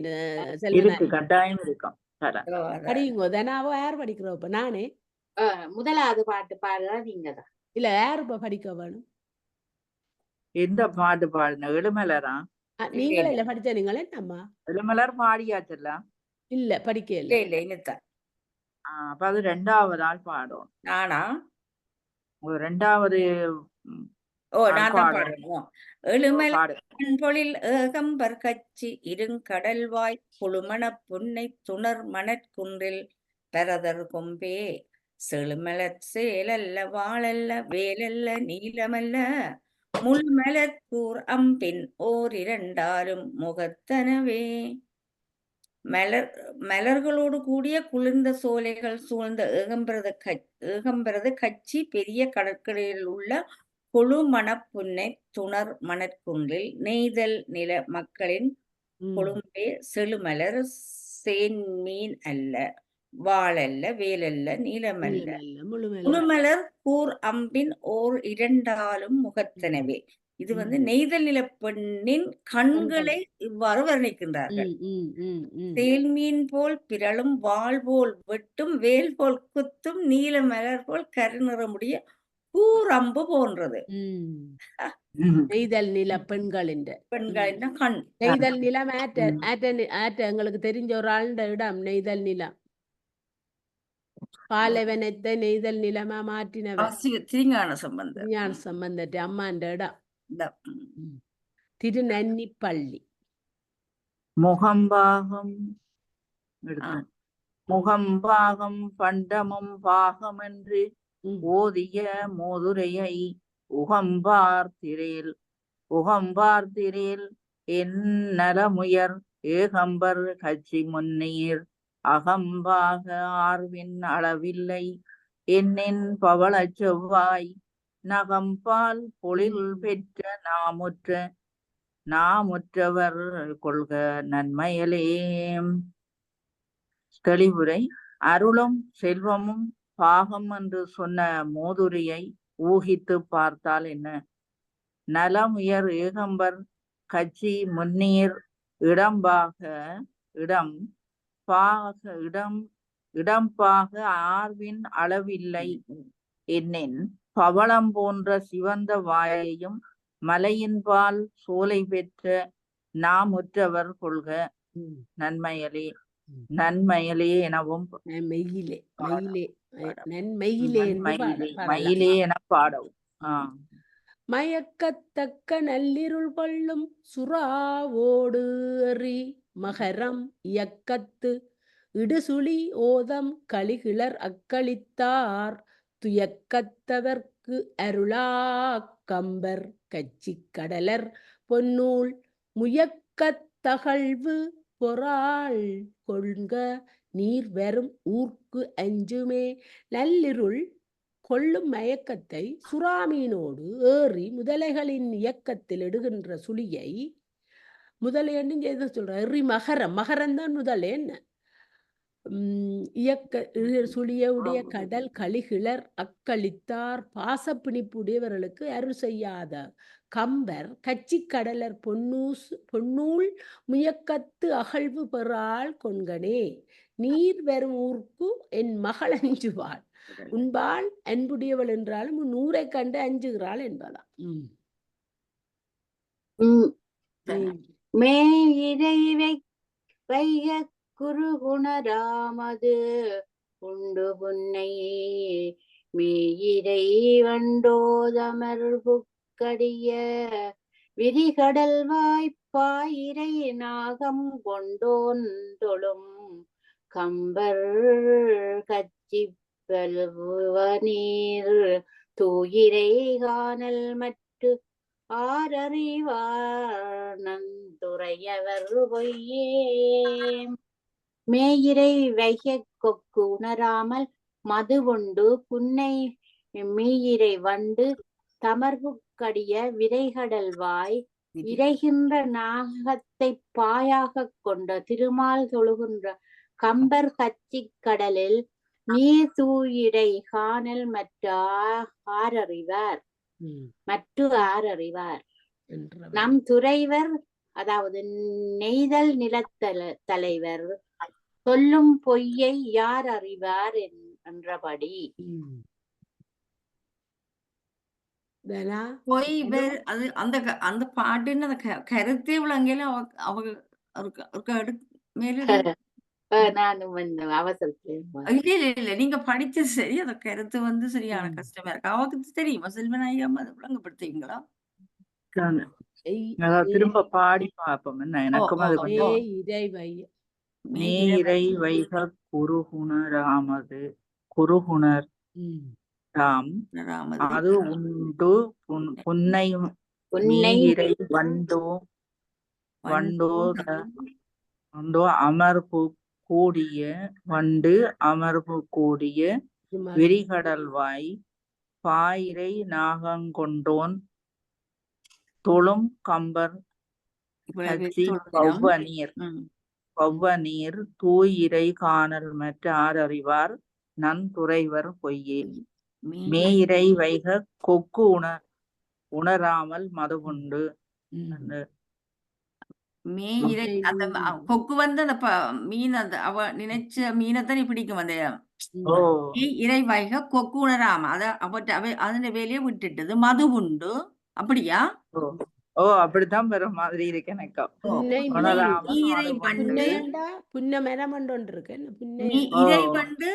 கட்டாயம் இருக்கும். படியுங்க தானாவோ யார் படிக்கிறோம்? இப்ப நானே முதலாவது பாட்டு பாடுறா நீங்க தான். இல்ல யாரு இப்ப படிக்க வேணும்? எந்த பாட்டு பாடுன? எழுமலரா? நீங்களே இல்ல படிச்ச நீங்களே அம்மா எழுமலர் பாடியாச்சல்ல? இல்ல படிக்க இல்ல இன்னும். அப்ப அது 2வது ஆள் பாடும். நானா? 2வது நான் தான் பாடணும். எழுமலர் ஏகம்பர் கச்சி இருங்கடல்வாய் புழுமண புன்னை துணர் மணற்குன்றில் பரதர் கொம்பே செழுமலர் சேலல்ல வாழல்ல வேலல்ல நீலமல்ல முள்மலர்கூர் அம்பின் ஓர் இரண்டாலும் முகத்தனவே. மலர்களோடு கூடிய குளிர்ந்த சோலைகள் சூழ்ந்த ஏகம்பரது கச்சி பெரிய கடற்கரையில் உள்ள கொழு மணப்புன்னை துணர் மணற்குன்றில் நெய்தல் நில மக்களின் கொழும்பே செழுமலர் சேன்மீன் அல்ல வாழல்ல வேலல்ல நீலமல்ல முழுமலர் கூர் அம்பின் ஓர் இரண்டாலும் முகத்தனவே. இது வந்து நெய்தல் நில பெண்ணின் கண்களை இவ்வாறு வர்ணிக்கின்றார்கள். தேல்மீன் போல் பிறழும் வாள் போல் வெட்டும் வேல் போல் குத்தும் நீல மலர் போல் கருநிறமுடைய கூரம்பு போன்றது. நெய்தல் நில பெண்களின் கண். நெய்தல் நிலம் எங்களுக்கு தெரிஞ்ச ஒரு ஆளுண்ட இடம் நெய்தல் நிலம். பாலைவனத்தை நெய்தல் நிலமா மாற்றினவர் திருஞான சம்பந்தர். ஞான சம்பந்தர் அம்மாண்ட இடம் திருநன்னிப்பள்ளி. முகம்பாகம் முகம்பாகம் பண்டமும் பாகம் என்று ஓதிய மோதுரையை உகம்பார்த்திரேல் என் நலமுயர் ஏகம்பர் கட்சி முன்னீர் அகம்பாக ஆர்வின் அளவில்லை என்னின் பவளச் செவ்வாய் நகம்பால் பொழில் பெற்ற நாமுற்றவர் கொள்க நன்மையலே. தெளிவுரை. அருளும் செல்வமும் பாகம் என்று சொன்ன மோதுரியை ஊகித்து பார்த்தால் என்ன? நலம் உயர் ஏகம்பர் கட்சி முன்னீர் இடம்பாக ஆர்வின் அளவில்லை என்னின் பவளம் போன்ற சிவந்த வாயையும் மலையின்பால் சோலை பெற்ற நாமுற்றவர் கொள்க நன்மையலே. நன்மையலே எனவும் மயிலே என பாடவும். மயக்கத்தக்க நல்லிருள் கொள்ளும் சுறாவோடு எறி மகரம் இயக்கத்து இடுசுழி ஓதம் களிகிளர் அக்களித்தார் துயக்கத்தவர்க்கு அருளாக்கம்பர் கச்சி கடலர் பொன்னூல் முயக்கத்தகழ்வு பொறாள் கொள்க நீர் வரும் ஊர்க்கு அஞ்சுமே. நல்லிருள் கொள்ளும் மயக்கத்தை சுறாமீனோடு ஏறி முதலைகளின் இயக்கத்தில் இடுகின்ற சுழியை முதலைன்னு எது சொல்ற எறி மகரம்தான் முதலை என்ன சுழியுடைய கடல் களிகிளர் அக்களித்தார் பாசப்பிணிப்புடையவர்களுக்கு அருள் செய்யாத கம்பர் கச்சி கடலர் பொன்னூல் முயக்கத்து அகழ்வு பெறாள் கொண்கனே. நீர் வரும் ஊர்க்கு என் மகள் அஞ்சுவாள், உன்பால் அன்புடையவள் என்றாலும் உன் ஊரை கண்டு அஞ்சுகிறாள் என்பதா. வைய குருகுணராமது உண்டு புன்னை மேயிரை வண்டோதமர்புக்கடிய விரிகடல் வாய்ப்பாயிரை நாகம் கொண்டோன் தொழும் கம்பர் கச்சி நீர் தூயிரை காணல் மற்று ஆரறிவார் நந்துரையவர் பொய்யே. மேயிரை வைக கொக்கு உணராமல் மது கொண்டு புன்னை மீயிரை வண்டு தமர்புக்கடிய விரைகடல் வாய் இறைகின்ற நாகத்தை பாயாக கொண்ட திருமால் தொழுகின்ற கம்பர் கச்சி கடலில் நீர் தூயிரை காணல் மற்ற ஆரறிவார் நம் துறைவர், அதாவது நெய்தல் நிலத்தலைவர் சொல்லும் பொய்யை யார் அறிவார் என்றபடி. பொய் பேர் அது அந்த பாட்டுன்னு அந்த கருத்தே விளங்கல அவங்க மேல நானும் இல்ல நீங்க படிச்சது சரி, அந்த கருத்து சரியான கஷ்டமா இருக்கு. அவருக்கு தெரியுமா செல்வநாயகம் அதை விளங்கப்படுத்துவீங்களா? திரும்ப பாடி பார்ப்போம். என்ன எனக்கும் அது நீரை வைக குருகுணராமது குருகுணர் ராம் அது உண்டு புன்னை மீரை வண்டோ அமர்பு கூடிய வண்டு அமர்பு கூடிய விரிகடல்வாய் பாயிரை நாகங்கொண்டோன் தொழும் கம்பர் கச்சி பவ்வநீர் தூயிரை காணல் மற்ற ஆரறிவார் நன்துறைவர் பொய்யே. மேயிரை வைக கொக்கு உணராமல் மதுகுண்டு. மேயிரை அந்த கொக்கு அந்த மீன் அவ நினைச்ச மீனைத்தானே பிடிக்கும். அந்த இறை வைக கொக்கு உணராம அதன் வேலையை விட்டுட்டது மது உண்டு. அப்படியா? அப்படித்தான் பெற மாதிரி இருக்கு எனக்கு. இறை வண்டு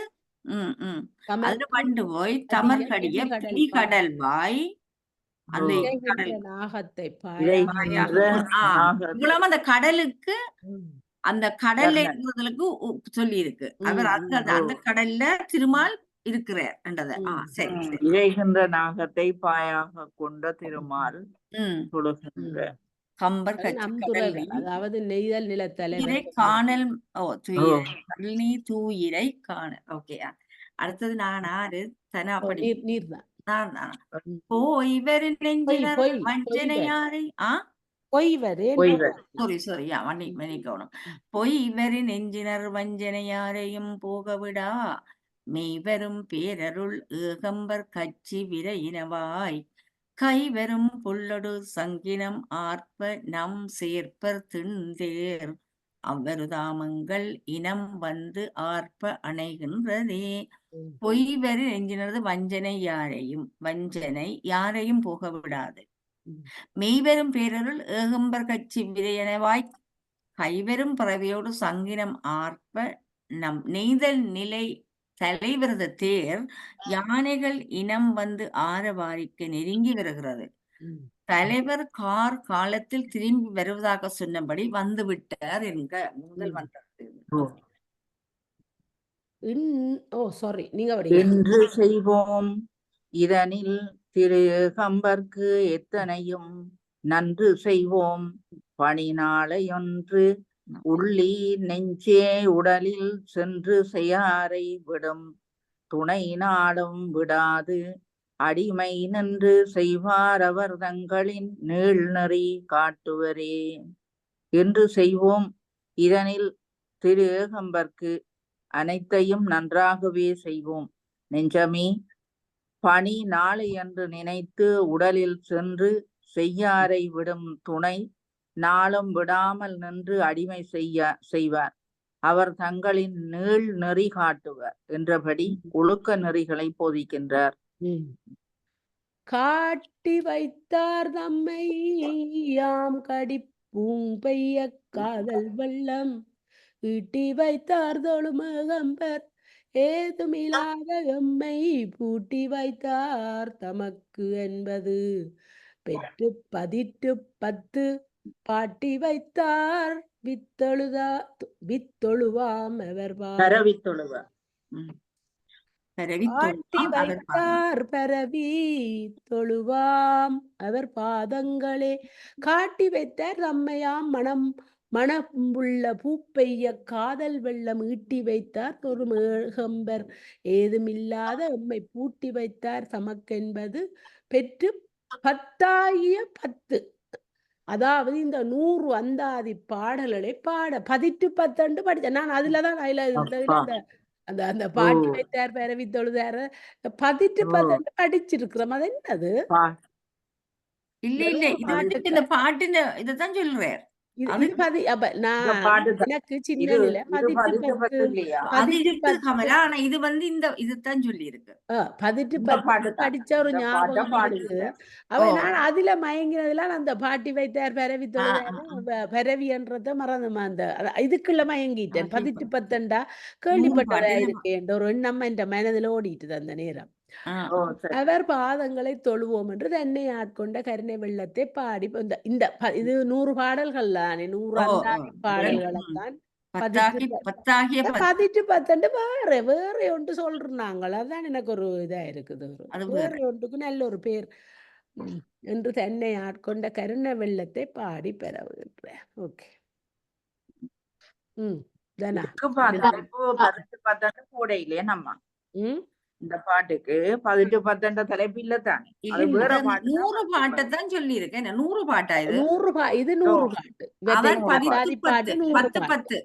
அதுல வண்டு போய் தமர்கடிய கடல் வாய் அந்த கடலுக்கு அந்த கடல்ல இருக்கிறதுக்கு சொல்லி இருக்கு. அவர் அந்த கடல்ல திருமால் இருக்கிறார் என்றத. சரி. இறைகின்ற நாகத்தை பாயாக கொண்ட திருமால் தொழுகின்ற கம்பர் அதாவது நெய்தல் நிலத்தலை காணல் தூயிரை காணல். ஓகே. அடுத்தது நான் ஆறு தன அப்படி நீர் தான். நான் போய் வரு நெஞ்சினர் பொய் வஞ்சனையாரை சாரி மன்னிக்கணும். பொய் வரு நெஞ்சினர் வஞ்சனையாரையும் போகவிடா மெய்வரும் பேரருள் ஏகம்பர் கட்சி விரையினவாய் கைவரும் புல்லொடு சங்கினம் ஆர்ப்ப நம் சேர்ப்பர் திண்தேர் அவ்வருதாமங்கள் இனம் வந்து ஆர்ப்ப அணைகின்றதே. பொய்வரு நெஞ்சினது வஞ்சனை யாரையும் போக விடாது. மெய்வரும் பேரருள் ஏகம்பர் கட்சி விரையனவாய் கைவரும் பறவையோடு சங்கினம் ஆர்ப்ப நம் நெய்தல் நிலை தலைவிரத தேர் யானைகள் இனம் வந்து ஆரவாரிக்கு நெருங்கி வருகிறது. தலைவர் காலத்தில் திரும்பி வருவதாக சொன்னபடி வந்து விட்டார் என்க முதல் என்று செய்வோம் இதனில் திரு ஏகம்பர்க்கு எத்தனையும் நன்று செய்வோம் பணி நாளையொன்று உள்ளி நெஞ்சே உடலில் சென்று செய்யாரை விடும் துணை நாடும் விடாது அடிமை நின்று செய்வார் அவர் தங்களின் நீள்நெறி காட்டுவரே. என்று செய்வோம் இதனில் திரு ஏகம்பர்க்கு அனைத்தையும் நன்றாகவே செய்வோம். நெஞ்சமே பணி நாளை என்று நினைத்து உடலில் சென்று செய்யாரை விடும் துணை நாளும் விடாமல் நின்று அடிமை செய்வார் அவர் தங்களின் நீள் நெறி காட்டுவர் என்றபடி ஒழுக்க நெறிகளை போதிக்கின்றார். காட்டி வைத்தார் தம்மை யாம் கடிப்பூங் பெய்ய காதல் வெள்ளம் ஈட்டி வைத்தார் தொழுமகம்பர் ஏதுமில்லாத எம்மை பூட்டி வைத்தார் தமக்கு என்பது பெற்று பதிட்டு 10 பாட்டி வைத்தார் வித்தொழுவாம் அவர் பரவி வைத்தார் பரவி தொழுவாம் அவர் பாதங்களே. காட்டி வைத்தார் தம்மையாம் மனம்புள்ள பூப்பெய்ய காதல் வெள்ளம் ஈட்டி வைத்தார் ஒரு மேகம்பர் ஏதுமில்லாத எம்மை பூட்டி வைத்தார் தமக்கென்பது பெற்று 10 அதாவது இந்த 100 அந்தாதி பாடல்களை பாட 10 படித்தேன் நான். அதுலதான் அந்த அந்த பாட்டி வைத்தார் பரவி தொழுதார 10 படிச்சிருக்கிறோம். அது என்னது? இல்ல இந்த பாட்டுன்னு இதான் சொல்றேன். எனக்கு சின்னல 10 கமலா. ஆனா இது வந்து இதுதான் சொல்லி இருக்கு 10 படிச்ச ஒரு ஞாபகம் இருக்கு. நான் அதுல மயங்கினதுல அந்த பாட்டி வைத்தார் பரவி தொழுதார பரவி என்றத மறந்துமா அந்த இதுக்குள்ள மயங்கிட்டேன். 10 கேள்விப்பட்டதா இருக்கேன் ஒரு எண்ணம் என்ற மனதில் ஓடிட்டுது அந்த நேரம். அவர் பாதங்களை தொழுவோம் என்று தன்னை ஆட்கொண்ட கருணை வெள்ளத்தை பாடி இது 100 பாடல்கள் தானே 100 அந்தாதி பாடல்களைத்தான் 10 வேற ஒன்று சொல்றாங்க. அதான் எனக்கு ஒரு இதா இருக்குது. வேற ஒன்றுக்கு நல்ல ஒரு பேர் என்று தன்னை ஆட்கொண்ட கருணை வெள்ளத்தை பாடி பெறவுகின்ற. ஓகே கூட இல்லையா நம்ம இந்த பாட்டுக்கு 10 தலைப்பு இல்ல தானே. 100 பாட்டைத்தான் சொல்லி இருக்கேன். 100 பாட்டா இது? 100 பாட்டு. அவர் 10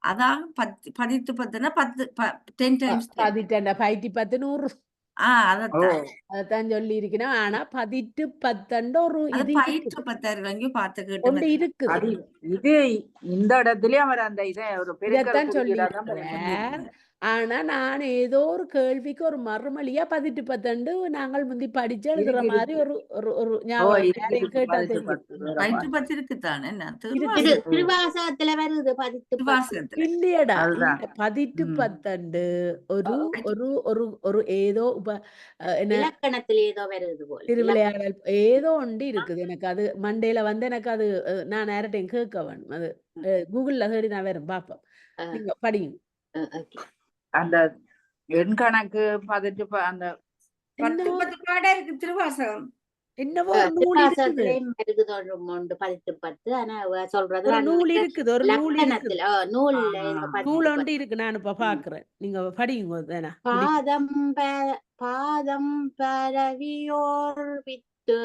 அதான் 10 10 டைம்ஸ் 10 100 அதத்தான் சொல்லி இருக்கணும். ஆனா 10 ஒரு இது 10 பார்த்து இருக்குது. இது இந்த இடத்துலயே அவர் அந்த இதை ஒரு இதைத்தான் சொல்லி. ஆனா நான் ஏதோ ஒரு கேள்விக்கு ஒரு மறுமொழியா 10 நாங்கள் முந்தி படிச்சு எழுதுற மாதிரி ஒரு திருவாசகத்துல வருது. இல்லையடா 10 ஒரு ஏதோ இலக்கணத்தில் ஏதோ வருது போல திருவிளையாடல் ஏதோ ஒன்று இருக்குது. எனக்கு அது மண்டேல வந்து எனக்கு அது நான் நேரட்டையும் கேட்க வேணும். அது கூகுள்ல தேடி நான் வேற பாப்போம். நீங்க படிங்க. அந்த எண் கணக்கு 10 அந்த 10 பாடா இருக்கு திருவாசகம். என்னவோ ஒரு நூல் இருக்குது, திருவாசகத்திலேயும் வருகுது ஒன்று 10:10. ஆனா சொல்றது ஒரு நான் நூல் இருக்குது, ஒரு நூல் இருக்குது, லக்கணத்துல நூல்ல ஏதோ நூல் 10:10. ஒன்று இருக்கு. நான் இப்ப பாக்குறேன், நீங்க படிங்க தானே. பாதம் பரவியோர் வித்து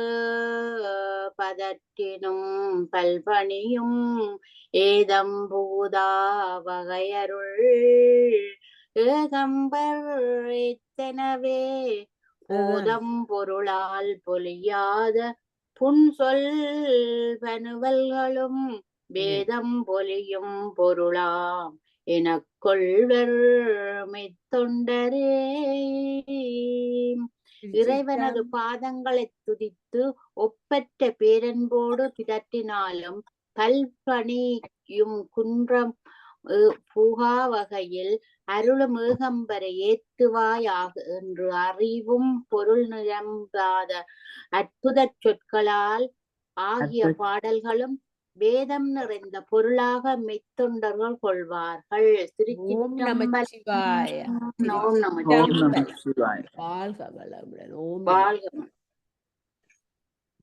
பதற்றினும் பல்பணியும் ஏதம்பூதா வகையருள் ஏகம்பர் எத்தனவே போதம் பொருளால் பொலியாத புன்சொல் பனுவல்களும் வேதம் பொலியும் பொருளாம் எனக்கொள்வர் மெத்தொண்டரே. இறைவனது பாதங்களை துதித்து ஒப்பற்ற பேரன்போடு பிதற்றினாலும் பல்பணியும் குன்றம் புகா வகையில் அருளும் ஏகம்பரை ஏத்துவாயாக என்று அறிவும் பொருள் நிரம்பாத அற்புத சொற்களால் ஆகிய பாடல்களும் வேதம் நிறைந்த பொருளாக மெத்தொண்டர்கள் கொள்வார்கள். ஓம் நமச்சிவாய. ஓம் நமச்சிவாய. வாழ்க வளமுடன். ஓம் வாழ்க